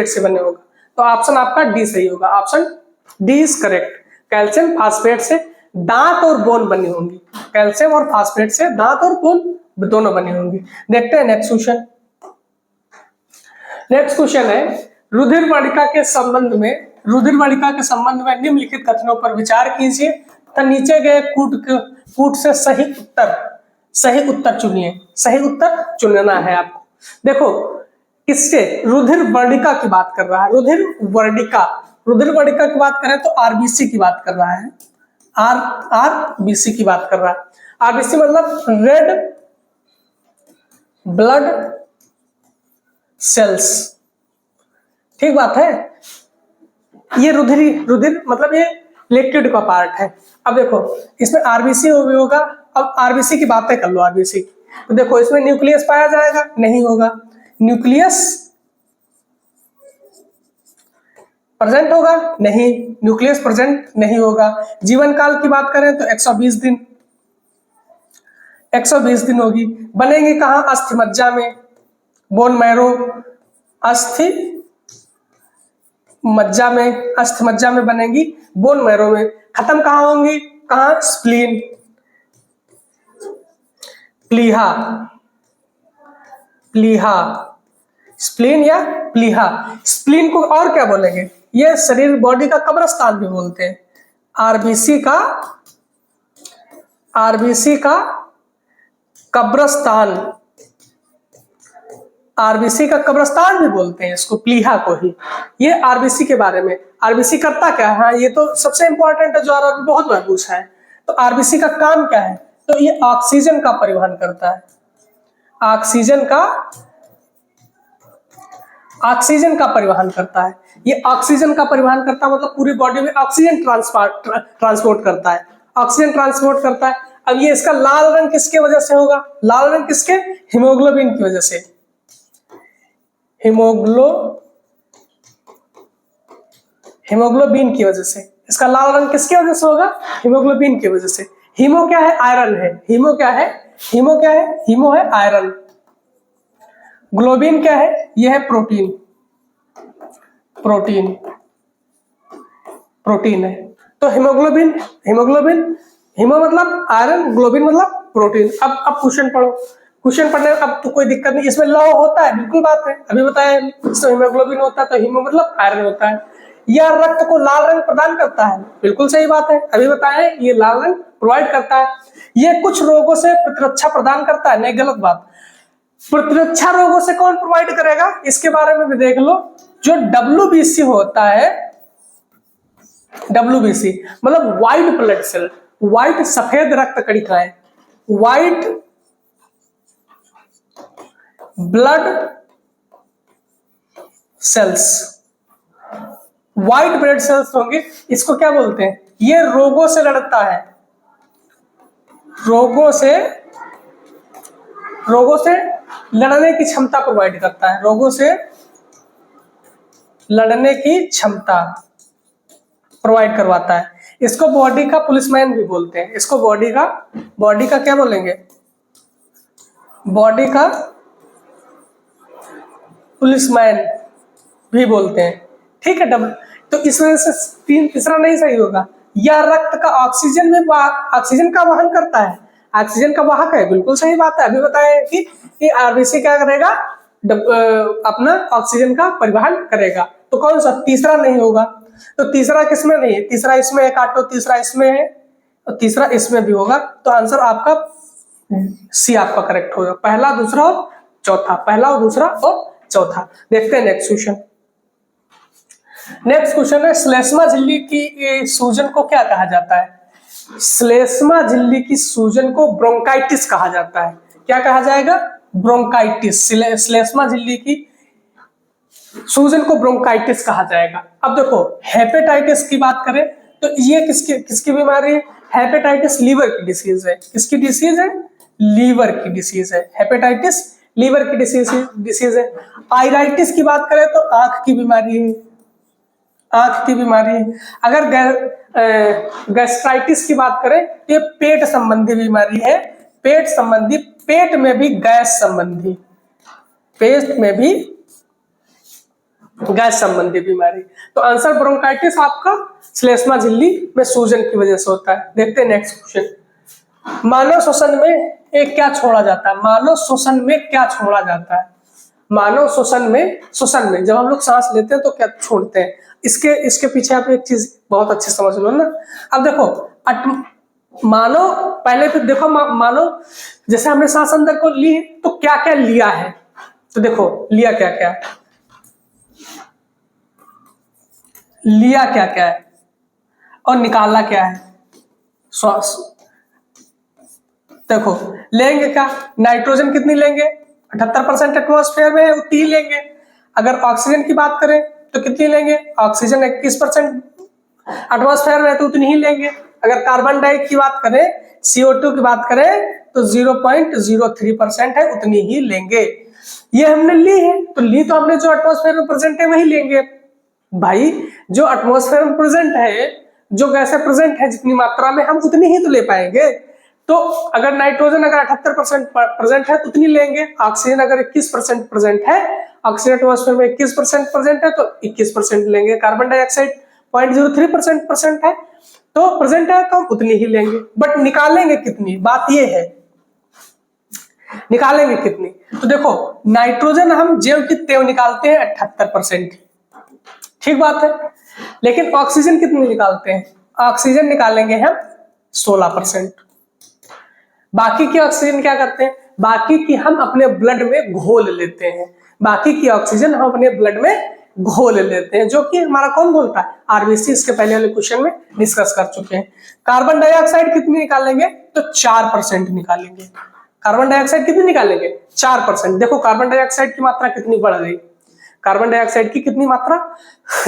से बने होगा। तो ऑप्शन आपका डी सही होगा, option D is correct. Calcium phosphate से दांत और बोन बनी होंगी, कैल्शियम और फास्फेट से दांत और बोन दोनों बनी होंगी। देखते हैं नेक्स्ट क्वेश्चन है, रुधिर वाटिका के संबंध में निम्नलिखित कथनों पर विचार कीजिए तथा नीचे गए कूट से सही उत्तर चुनिए। सही उत्तर चुनना है आपको। देखो इससे रुधिर वर्णिका की बात कर रहा है, रुधिर वर्णिका की बात करें तो आरबीसी की बात कर रहा है, आरबीसी की बात कर रहा है। आरबीसी मतलब रेड ब्लड सेल्स। ठीक बात है। ये रुधिर मतलब ये लिक्विड का पार्ट है। अब देखो इसमें आरबीसी होगा। अब आरबीसी की बातें कर लो। आरबीसी तो देखो इसमें न्यूक्लियस पाया जाएगा? नहीं होगा। न्यूक्लियस प्रेजेंट होगा? नहीं, न्यूक्लियस प्रेजेंट नहीं होगा। जीवन काल की बात करें तो 120 दिन होगी। बनेंगे कहाँ? अस्थि मज्जा में, बोन मैरो, अस्थि मज्जा में बनेगी, बोन मैरो में। खत्म कहाँ होंगी? कहाँ? स्प्लीन, प्लीहा, स्प्लीन या प्लीहा। स्प्लीन को और क्या बोलेंगे? ये शरीर बॉडी का कब्रिस्तान भी बोलते हैं। आरबीसी का कब्रिस्तान भी बोलते हैं इसको, प्लीहा को ही। ये आरबीसी के बारे में। आरबीसी करता क्या है? हाँ ये तो सबसे इंपॉर्टेंट है, जो आरबीसी बहुत बार पूछा है। तो आरबीसी का काम क्या है? तो ये ऑक्सीजन का परिवहन करता है। ऑक्सीजन का परिवहन करता है। ये ऑक्सीजन का परिवहन करता है मतलब पूरी बॉडी में ऑक्सीजन ट्रांसपोर्ट करता है। अब ये इसका लाल रंग किसके वजह से होगा? लाल रंग किसके? हीमोग्लोबिन की वजह से। हीमोग्लोबिन की वजह से इसका लाल रंग किसकी वजह से होगा? हीमोग्लोबिन की वजह से। हीमो क्या है? आयरन है। हीमो है आयरन। ग्लोबिन क्या है? यह है प्रोटीन है। तो हीमो मतलब आयरन, ग्लोबिन मतलब प्रोटीन। अब क्वेश्चन पढ़ो। क्वेश्चन पढ़ने में अब तो कोई दिक्कत नहीं, इसमें लौ होता है, बिल्कुल बात है, अभी बताया। इसमें हीमोग्लोबिन होता है तो हीमो मतलब आयरन होता है। यह रक्त को लाल रंग प्रदान करता है, बिल्कुल सही बात है, अभी बताया। ये लाल रंग प्रोवाइड करता है। यह कुछ रोगों से प्रतिरक्षा प्रदान करता है, नहीं गलत बात। प्रतिरक्षा रोगों से कौन प्रोवाइड करेगा? इसके बारे में भी देख लो। जो WBC होता है, WBC मतलब व्हाइट ब्लड सेल, व्हाइट सफेद रक्त कणिकाएं, white blood cells, white blood cells होंगे। इसको क्या बोलते हैं? ये रोगों से लड़ता है, रोगों से लड़ने की क्षमता प्रोवाइड करता है, रोगों से लड़ने की क्षमता प्रोवाइड करवाता है। इसको बॉडी का पुलिसमैन भी बोलते हैं, इसको बॉडी का क्या बोलेंगे? बॉडी का पुलिसमैन भी बोलते हैं, ठीक है। तो इस वजह से तीसरा नहीं सही होगा। यह रक्त का ऑक्सीजन का वहन करता है, ऑक्सीजन का वाहक है, बिल्कुल सही बात है। अभी बताया कि आरबीसी क्या करेगा? अपना ऑक्सीजन का परिवहन करेगा। तो कौन सा? तीसरा नहीं होगा। तो तीसरा किसमें नहीं है? तीसरा इसमें है, काटो, तीसरा इसमें है और तीसरा इसमें भी होगा। तो आंसर आपका सी आपका करेक्ट होगा, पहला, दूसरा और चौथा, पहला और दूसरा और चौथा। देखते हैं नेक्स्ट क्वेश्चन। नेक्स्ट क्वेश्चन है, श्लेष्मा झिल्ली की सूजन को क्या कहा जाता है? श्लेष्मा झिल्ली की सूजन को ब्रोंकाइटिस कहा जाता है। क्या कहा जाएगा? ब्रोंकाइटिस। श्लेष्मा झिल्ली की सूजन को ब्रोंकाइटिस कहा जाएगा। अब देखो, हेपेटाइटिस की बात करें तो ये किसकी बीमारी है? हेपेटाइटिस लीवर की डिसीज है। किसकी डिसीज है? लीवर की डिसीज है। हेपेटाइटिस लीवर की डिसीज है। आइराइटिस की बात करें तो आंख की बीमारी है, आंख की बीमारी है। अगर गैस्ट्राइटिस की बात करें तो ये पेट संबंधी बीमारी है, पेट संबंधी, पेट में भी गैस संबंधी, पेट में भी गैस संबंधी बीमारी। तो आंसर ब्रोंकाइटिस आपका श्लेष्मा झिल्ली में सूजन की वजह से होता है। देखते हैं नेक्स्ट क्वेश्चन। मानव श्वसन में एक क्या छोड़ा जाता है? मानव श्वसन में क्या छोड़ा जाता है? मानव श्वसन में जब हम लोग सांस लेते हैं तो क्या छोड़ते हैं? इसके पीछे आप एक चीज बहुत अच्छे समझ लो ना। अब देखो, मानव, पहले तो देखो, मानव जैसे हमने सांस अंदर को ली तो क्या क्या लिया है? तो देखो, लिया क्या क्या है, लिया क्या क्या है और निकाला क्या है? श्वास। देखो, लेंगे क्या? नाइट्रोजन कितनी लेंगे? 78% एटमॉस्फेयर में है, उतनी ही लेंगे। अगर ऑक्सीजन की बात करें तो कितनी लेंगे? ऑक्सीजन 21% एटमॉस्फेयर में है तो उतनी ही लेंगे। अगर कार्बन डाइऑक्साइड की बात करें, CO2 की बात करें तो 0.03% है, उतनी ही लेंगे। ये हमने ली है, तो ली तो हमने जो एटमॉस्फेयर में प्रेजेंट है वही लेंगे। भाई, जो एटमॉस्फेयर में प्रेजेंट है, जो गैसें प्रेजेंट है जितनी मात्रा में, हम उतनी ही तो ले पाएंगे। तो अगर नाइट्रोजन अगर 78% प्रेजेंट है तो उतनी लेंगे। ऑक्सीजन अगर 21% प्रेजेंट है, ऑक्सीजन एटमॉस्फेयर में 21% प्रेजेंट है तो 21% लेंगे। कार्बन डाइऑक्साइड 0.03% प्रेजेंट है, तो प्रेजेंट है तो हम उतनी ही लेंगे। बट निकालेंगे कितनी, बात ये है, निकालेंगे कितनी? तो देखो, नाइट्रोजन हम ज्यों की त्यों निकालते हैं 78%, ठीक बात है। लेकिन ऑक्सीजन कितनी निकालते हैं? ऑक्सीजन निकालेंगे हम 16%। बाकी की ऑक्सीजन क्या करते हैं? बाकी की हम अपने ब्लड में घोल लेते हैं, बाकी की ऑक्सीजन हम अपने ब्लड में घोल लेते हैं, जो कि हमारा कौन घोलता है? आरबीसी। इसके पहले वाले क्वेश्चन में डिस्कस कर चुके हैं। कार्बन डाइऑक्साइड कितनी निकालेंगे? तो 4% निकालेंगे। कार्बन डाइऑक्साइड कितनी निकालेंगे? 4%। देखो, कार्बन डाइऑक्साइड की मात्रा कितनी बढ़ गई, कार्बन डाइऑक्साइड की कितनी मात्रा,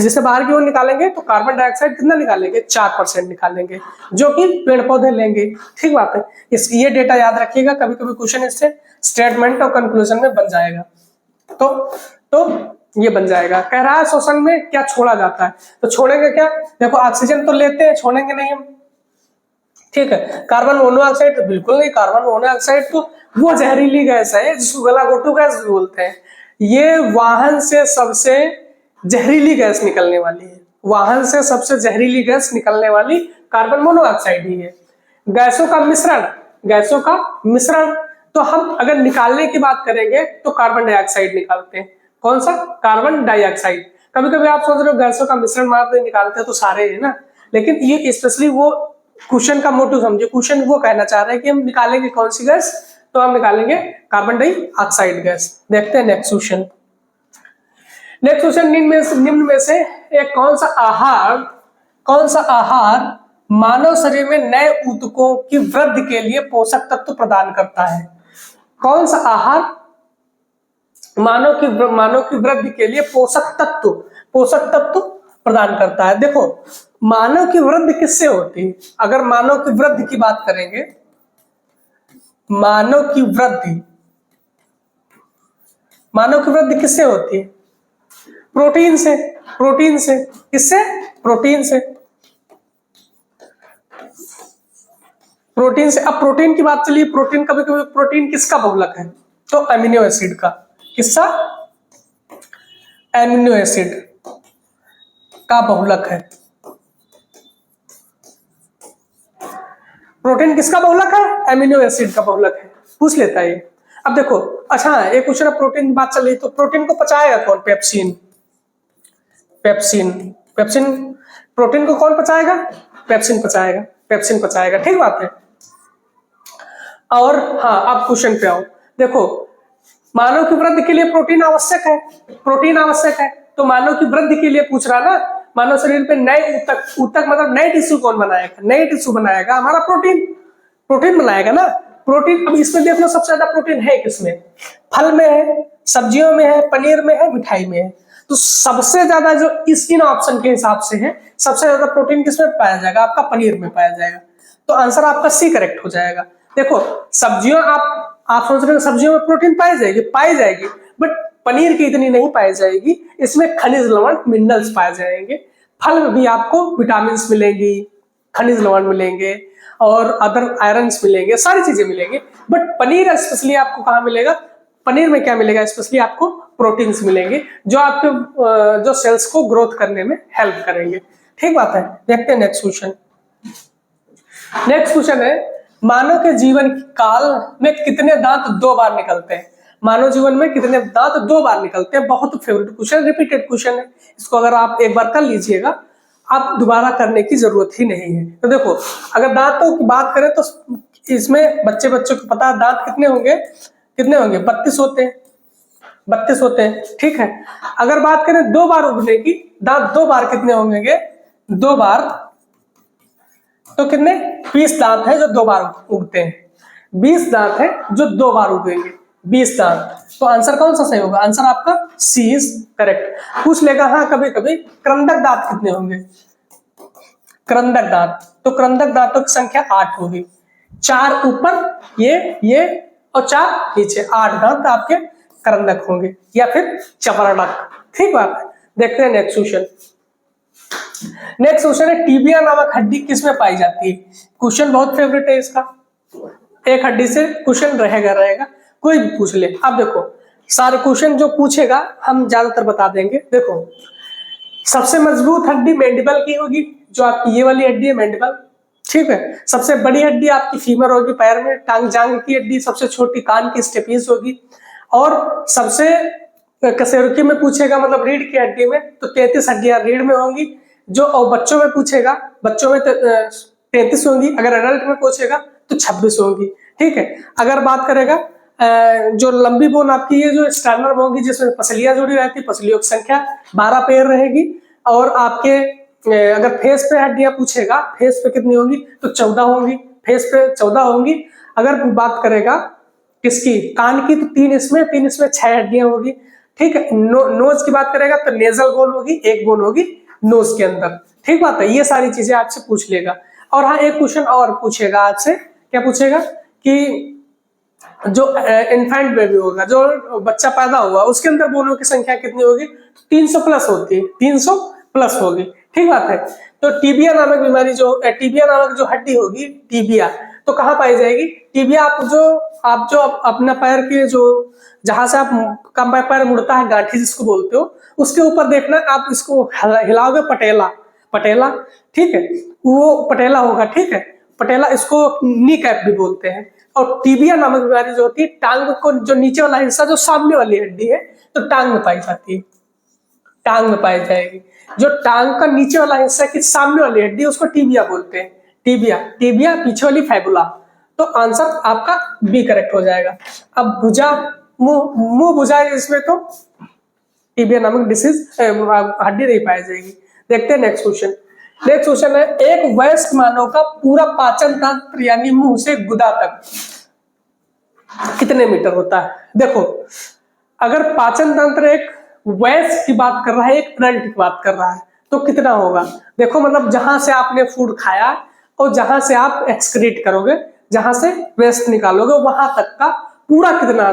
जैसे बाहर की ओर निकालेंगे तो कार्बन डाइऑक्साइड कितना निकालेंगे? 4% निकालेंगे, जो कि पेड़ पौधे लेंगे, ठीक बात है। ये डेटा याद रखिएगा, कभी कभी क्वेश्चन इससे स्टेटमेंट और कंक्लूजन में बन जाएगा। तो ये बन जाएगा। कह रहा है श्वसन में क्या छोड़ा जाता है? तो छोड़ेंगे क्या? देखो, ऑक्सीजन तो लेते हैं, छोड़ेंगे नहीं हम, ठीक है। कार्बन मोनोऑक्साइड बिल्कुल नहीं, कार्बन मोनोऑक्साइड तो वो जहरीली गैस है जिसको गलाघोटू गैस भी बोलते हैं। ये वाहन से सबसे जहरीली गैस निकलने वाली है, वाहन से सबसे जहरीली गैस निकलने वाली कार्बन मोनोऑक्साइड ही है। गैसों का मिश्रण तो हम अगर निकालने की बात करेंगे तो कार्बन डाइऑक्साइड निकालते हैं। कौन सा? Carbon dioxide. कभी कभी आप सोच रहे हो गैसों का मिश्रण मारते निकालते हैं तो सारे है ना, लेकिन ये स्पेशली वो क्वेश्चन का मोटिव समझे, क्वेश्चन वो कहना चाह रहे हैं कि हम निकालेंगे कौन सी गैस, तो हम निकालेंगे कार्बन डाइऑक्साइड गैस। देखते हैं नेक्स्ट क्वेश्चन। नेक्स्ट क्वेश्चन, निम्न में से एक कौन कौन सा आहार मानव शरीर में नए ऊतकों की वृद्धि के लिए पोषक तत्व प्रदान करता है? कौन सा आहार मानव की वृद्धि के लिए पोषक तत्व प्रदान करता है? देखो, मानव की वृद्धि किससे होती है? अगर मानव की वृद्धि की बात करेंगे, मानव की वृद्धि किससे होती है? प्रोटीन से। किससे? प्रोटीन से। अब प्रोटीन की बात चलिए, प्रोटीन कभी कभी प्रोटीन किसका बहुलक है? तो अमीनो एसिड का। किसका? अमीनो एसिड का बहुलक है। प्रोटीन किसका बहुलक है? अमीनो एसिड का बहुलक है। पूछ लेता है ये। अब देखो, अच्छा एक क्वेश्चन, प्रोटीन की बात चल रही, तो प्रोटीन को पचाएगा कौन? पेप्सिन। प्रोटीन को कौन पचाएगा? पेप्सिन पचाएगा। ठीक बात है। और हाँ, अब क्वेश्चन पे आओ। देखो, मानव की वृद्धि के लिए प्रोटीन आवश्यक है। तो मानव की वृद्धि के लिए पूछ रहा ना, मानव शरीर पे नए ऊतक मतलब नए टिश्यू कौन बनाएगा? नए टिश्यू बनाएगा हमारा प्रोटीन बनाएगा ना। प्रोटीन, अब इसमें देख लो, सबसे ज्यादा प्रोटीन है किसमें? फल में है, सब्जियों में है, पनीर में है, मिठाई में है। तो सबसे ज्यादा जो इन ऑप्शन के हिसाब से है, सबसे ज्यादा प्रोटीन किसमें पाया जाएगा? आपका पनीर में पाया जाएगा। तो आंसर आपका सी करेक्ट हो जाएगा। देखो, सब्जियों, आप सोच रहे हो सब्जियों में प्रोटीन पाई जाएगी, बट पनीर की इतनी नहीं पाई जाएगी। इसमें खनिज लवण, मिनरल्स पाए जाएंगे। फल में भी आपको विटामिन मिलेंगी, खनिज लवण मिलेंगे और अदर आयरन्स मिलेंगे, सारी चीजें मिलेंगी। बट पनीर स्पेशली आपको कहाँ मिलेगा? पनीर में क्या मिलेगा? स्पेशली आपको प्रोटीन्स मिलेंगे, जो आपके जो सेल्स को ग्रोथ करने में हेल्प करेंगे। ठीक बात है। देखते हैं नेक्स्ट क्वेश्चन है, मानव के जीवन काल में कितने दांत 2 बार निकलते हैं? मानव जीवन में कितने दांत 2 बार निकलते हैं? बहुत फेवरेट क्वेश्चन, रिपीटेड क्वेश्चन है। इसको अगर आप एक बार कर लीजिएगा, आप दोबारा करने की जरूरत ही नहीं है। तो देखो, अगर दांतों की बात करें तो इसमें बच्चों को पता है दांत कितने होंगे? 32 होते हैं। ठीक है। अगर बात करें 2 बार उगने की, दांत 2 बार कितने होंगे? 2 बार तो कितने? 20 दांत है जो 2 बार उगते हैं। 20 दांत है जो 2 बार उगेंगे, 20 दांत। तो आंसर कौन सा सही होगा? आंसर आपका सी इज करेक्ट। पूछ लेगा हाँ कभी कभी, क्रंदक दांत कितने होंगे? क्रंदक दांत, तो क्रंदक दांतों की संख्या 8 होगी। 4 ऊपर, ये और 4 नीचे, 8 दांत आपके क्रंदक होंगे, या फिर चपरनक। ठीक बात है। देखते हैं नेक्स्ट क्वेश्चन है, टीबिया नामक हड्डी किसमें पाई जाती है? क्वेश्चन बहुत फेवरेट है इसका। एक हड्डी से क्वेश्चन रहेगा, कोई भी पूछ ले। अब देखो, सारे क्वेश्चन जो पूछेगा हम ज्यादातर बता देंगे। देखो, सबसे मजबूत हड्डी मैंडिबल की होगी, जो आपकी ये वाली हड्डी है मैंडिबल। ठीक है। सबसे बड़ी हड्डी आपकी फीमर होगी, पैर में टांग जांग की हड्डी। सबसे छोटी कान की स्टेपीज होगी। और सबसे कशेरुकी में पूछेगा, मतलब रीढ़ की हड्डी में, तो 33 हड्डियां रीढ़ में होंगी। जो और बच्चों में पूछेगा, बच्चों में 33 होंगी। अगर एडल्ट में पूछेगा तो 26 होंगी। ठीक है। अगर बात करेगा जो लंबी बोन आपकी, ये जो स्टर्नम होगी, जिसमें पसलियां जुड़ी रहती, पसलियों की संख्या 12 पेयर रहेगी। और आपके अगर फेस पे हड्डियां पूछेगा, फेस पे कितनी होंगी? तो 14 होंगी। फेस पे 14 होंगी। अगर बात करेगा किसकी? कान की, तो 3 इसमें 6 हड्डियां होगी। ठीक है। नोज की बात करेगा तो नेजल बोन होगी, 1 बोन होगी नोज के अंदर। ठीक बात है। ये सारी चीजें आपसे पूछ लेगा। और हाँ, एक क्वेश्चन और पूछेगा आपसे। क्या पूछेगा? कि जो इन्फेंट बेबी होगा, जो बच्चा पैदा हुआ, उसके अंदर बोनों की संख्या कितनी होगी? 300 प्लस होती है, 300 प्लस होगी। ठीक बात है। तो टीबिया नामक बीमारी, टीबिया नामक जो हड्डी होगी, टीबिया, तो कहाँ पाई जाएगी? टीबिया आप जो अपना पैर के जो जहां से आप कम पैर मुड़ता है, गांठी जिसको बोलते हो, उसके ऊपर देखना, आप इसको हिलाओगे, पटेला। ठीक है, वो पटेला होगा। ठीक है, पटेला, इसको नी कैप भी बोलते हैं। और टीबिया नामक बीमारी जो होती है, टांग को जो नीचे वाला हिस्सा, जो सामने वाली हड्डी है, तो टांग में पाई जाती है, टांग में पाई जाएगी। जो टांग का नीचे वाला हिस्सा की सामने वाली हड्डी, उसको टीबिया बोलते हैं। टीबिया पीछे वाली फैबुला। तो आंसर आपका बी करेक्ट हो जाएगा। अब भुजा, मुंह भुजा, इसमें तो टीबिया नामक डिसीज हड्डी नहीं पाई जाएगी। देखते हैं नेक्स्ट क्वेश्चन। नेक्स्ट क्वेश्चन है, एक वयस्क मानव का पूरा पाचन तंत्र यानी मुंह से गुदा तक कितने मीटर होता है? देखो, अगर पाचन तंत्र एक वयस्क की बात कर रहा है, एक एडल्ट की बात कर रहा है, तो कितना होगा? देखो मतलब जहां से आपने फूड खाया और जहां से आप एक्सक्रीट करोगे, जहां से वेस्ट निकालोगे, वहां तक का पूरा कितना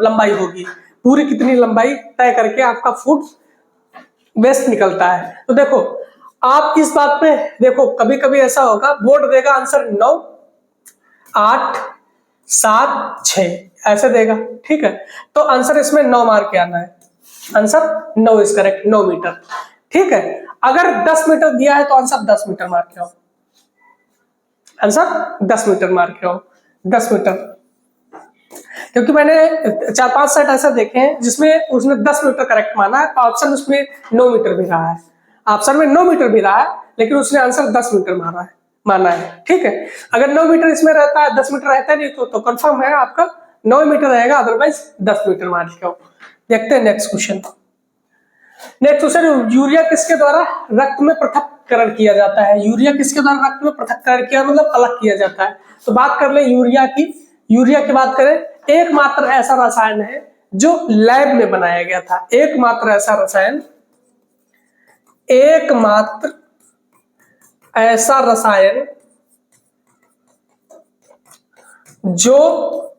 लंबाई होगी, पूरी कितनी लंबाई तय करके आपका फूड वेस्ट निकलता है। तो देखो आप इस बात पे देखो, कभी कभी ऐसा होगा बोर्ड देगा आंसर 9, 8, 7, 6 ऐसे देगा, ठीक है, तो आंसर इसमें 9 मार्क के आना है। आंसर 9 इज करेक्ट, 9 मीटर, ठीक है। अगर 10 मीटर दिया है तो आंसर 10 मीटर मार्क के आओ, आंसर 10 मीटर मार्क के आओ, 10 मीटर, क्योंकि मैंने 4-5 सेट ऐसा देखे हैं जिसमें उसने 10 मीटर करेक्ट माना है, ऑप्शन उसमें 9 मीटर भी रहा है, ऑप्शन में 9 मीटर भी रहा है, लेकिन उसने आंसर 10 मीटर माना है, ठीक है। अगर 9 मीटर इसमें रहता है, 10 मीटर रहता है नहीं तो कंफर्म है आपका 9 मीटर रहेगा, अदरवाइज 10 मीटर मान के आओ। देखते हैं next question. Next question, urea किसके द्वारा रक्त में पृथक्करण किया जाता है? यूरिया किसके द्वारा रक्त में पृथक्करण किया मतलब अलग किया जाता है? तो बात कर ले यूरिया की बात करें, एकमात्र ऐसा रसायन है जो लैब में बनाया गया था, एकमात्र ऐसा रसायन जो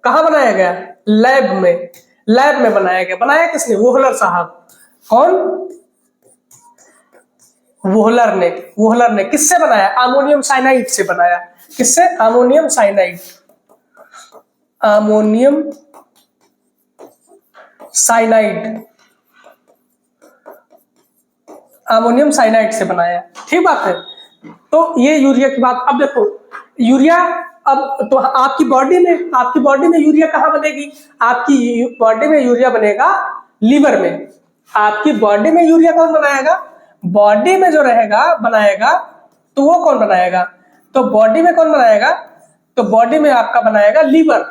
कहां बनाया गया? लैब में बनाया गया। बनाया किसने? वोहलर साहब। कौन? वोहलर ने किससे बनाया? अमोनियम साइनाइड से बनाया। किससे? अमोनियम साइनाइड से बनाया, ठीक बात है। तो ये यूरिया की बात। अब देखो यूरिया, अब तो आपकी बॉडी में यूरिया कहां बनेगी? आपकी बॉडी में यूरिया बनेगा लीवर में। आपकी बॉडी में यूरिया कौन बनाएगा? बॉडी में जो रहेगा बनाएगा, तो वो कौन बनाएगा? तो बॉडी में कौन बनाएगा? तो बॉडी में आपका बनाएगा लीवर।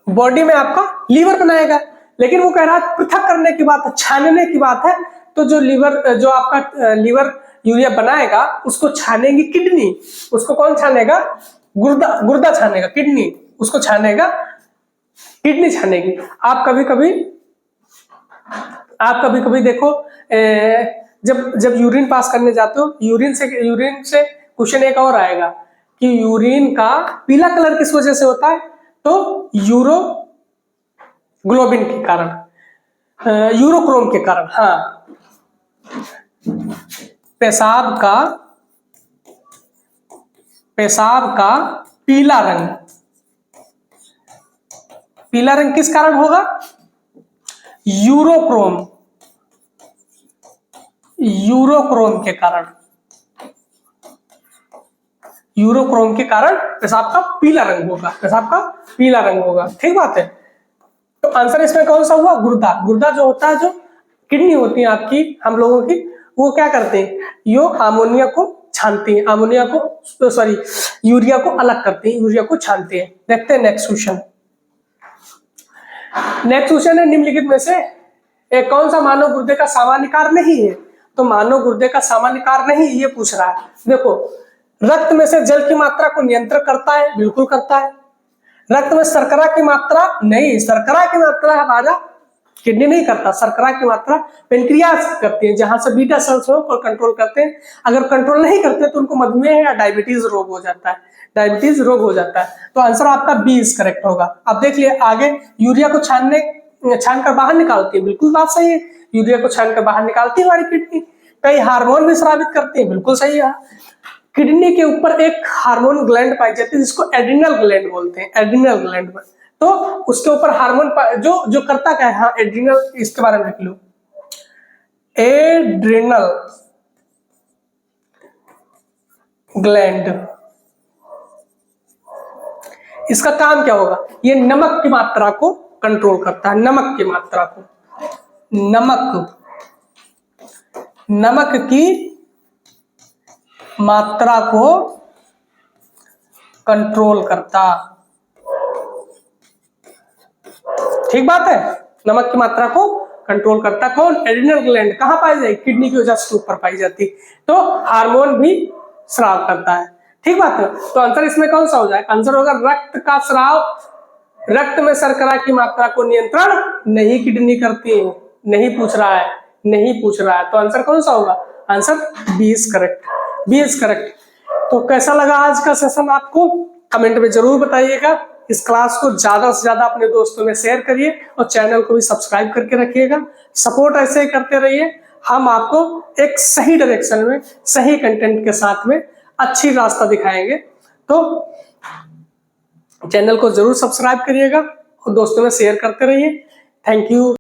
बॉडी में आपका लीवर बनाएगा, लेकिन वो कह रहा है पृथक करने की बात है, छानने की बात है। तो जो आपका लीवर यूरिया बनाएगा उसको छानेगी किडनी। उसको कौन छानेगा? गुर्दा छानेगा, किडनी उसको छानेगा, किडनी छानेगी। आप कभी कभी देखो, जब यूरिन पास करने जाते हो, यूरिन से क्वेश्चन एक और आएगा कि यूरिन का पीला कलर किस वजह से होता है? तो यूरोग्लोबिन के कारण, यूरोक्रोम के कारण। हाँ, पेशाब का पीला रंग किस कारण होगा? यूरोक्रोम के कारण। यूरोक्रोम के कारण पेशाब का पीला रंग होगा, ठीक बात है। तो आंसर इसमें कौन सा हुआ? गुर्दा जो होता है, जो किडनी होती है आपकी, हम लोगों की, वो क्या करते हैं? अमोनिया को छानती है, यूरिया को अलग करते हैं, यूरिया को छानते हैं। देखते हैं नेक्स्ट क्वेश्चन। है, निम्नलिखित में से एक कौन सा मानव गुर्दे का सामान्य कार्य नहीं है? तो मानव गुर्दे का सामान्य कार्य नहीं ये पूछ रहा है। देखो, रक्त में से जल की मात्रा को नियंत्रण करता है, बिल्कुल करता है। रक्त में शर्करा की मात्रा नहीं, शर्करा की मात्रा हमारा किडनी नहीं करता, शर्करा की मात्रा पेनक्रियास करती है, जहां से बीटा सेल्स को कंट्रोल करते हैं। अगर कंट्रोल नहीं करते तो उनको मधुमेह या डायबिटीज रोग हो जाता है, तो आंसर आपका बी इज करेक्ट होगा। अब देख लिए आगे, यूरिया को छानकर बाहर निकालती है, बिल्कुल बात सही है, यूरिया को छानकर बाहर निकालती है हमारी किडनी। कई हार्मोन भी स्रावित करती है, बिल्कुल सही है। किडनी के ऊपर एक हार्मोन ग्लैंड पाई जाती है जिसको एड्रिनल ग्लैंड बोलते हैं, एड्रिनल ग्लैंड। तो उसके ऊपर हार्मोन जो करता क्या है? हाँ, एड्रिनल, इसके बारे में लिख लो, एड्रिनल ग्लैंड। इसका काम क्या होगा? ये नमक की मात्रा को कंट्रोल करता है, नमक की मात्रा को कंट्रोल करता, ठीक बात है, नमक की मात्रा को कंट्रोल करता है। कौन? Adrenal gland. कहाँ पाई जाएगी? किडनी की वजह से ऊपर पाई जाती, तो हार्मोन भी स्राव करता है। ठीक बात है। तो आंसर इसमें कौन सा हो जाएगा? आंसर होगा रक्त का स्राव। रक्त में शर्करा की मात्रा को नियंत्रण नहीं किडनी करती है। नहीं पूछ रहा है, नहीं पूछ रहा है, तो आंसर कौन सा होगा? Answer B is correct, B is correct. तो कैसा लगा आज का सेशन आपको? कमेंट में जरूर बताइएगा। इस क्लास को ज्यादा से ज्यादा अपने दोस्तों में शेयर करिए और चैनल को भी सब्सक्राइब करके रखिएगा। सपोर्ट ऐसे ही करते रहिए। हम आपको एक सही डायरेक्शन में, सही कंटेंट के साथ में अच्छी रास्ता दिखाएंगे। तो चैनल को जरूर सब्सक्राइब करिएगा और दोस्तों में शेयर करते रहिए। Thank you.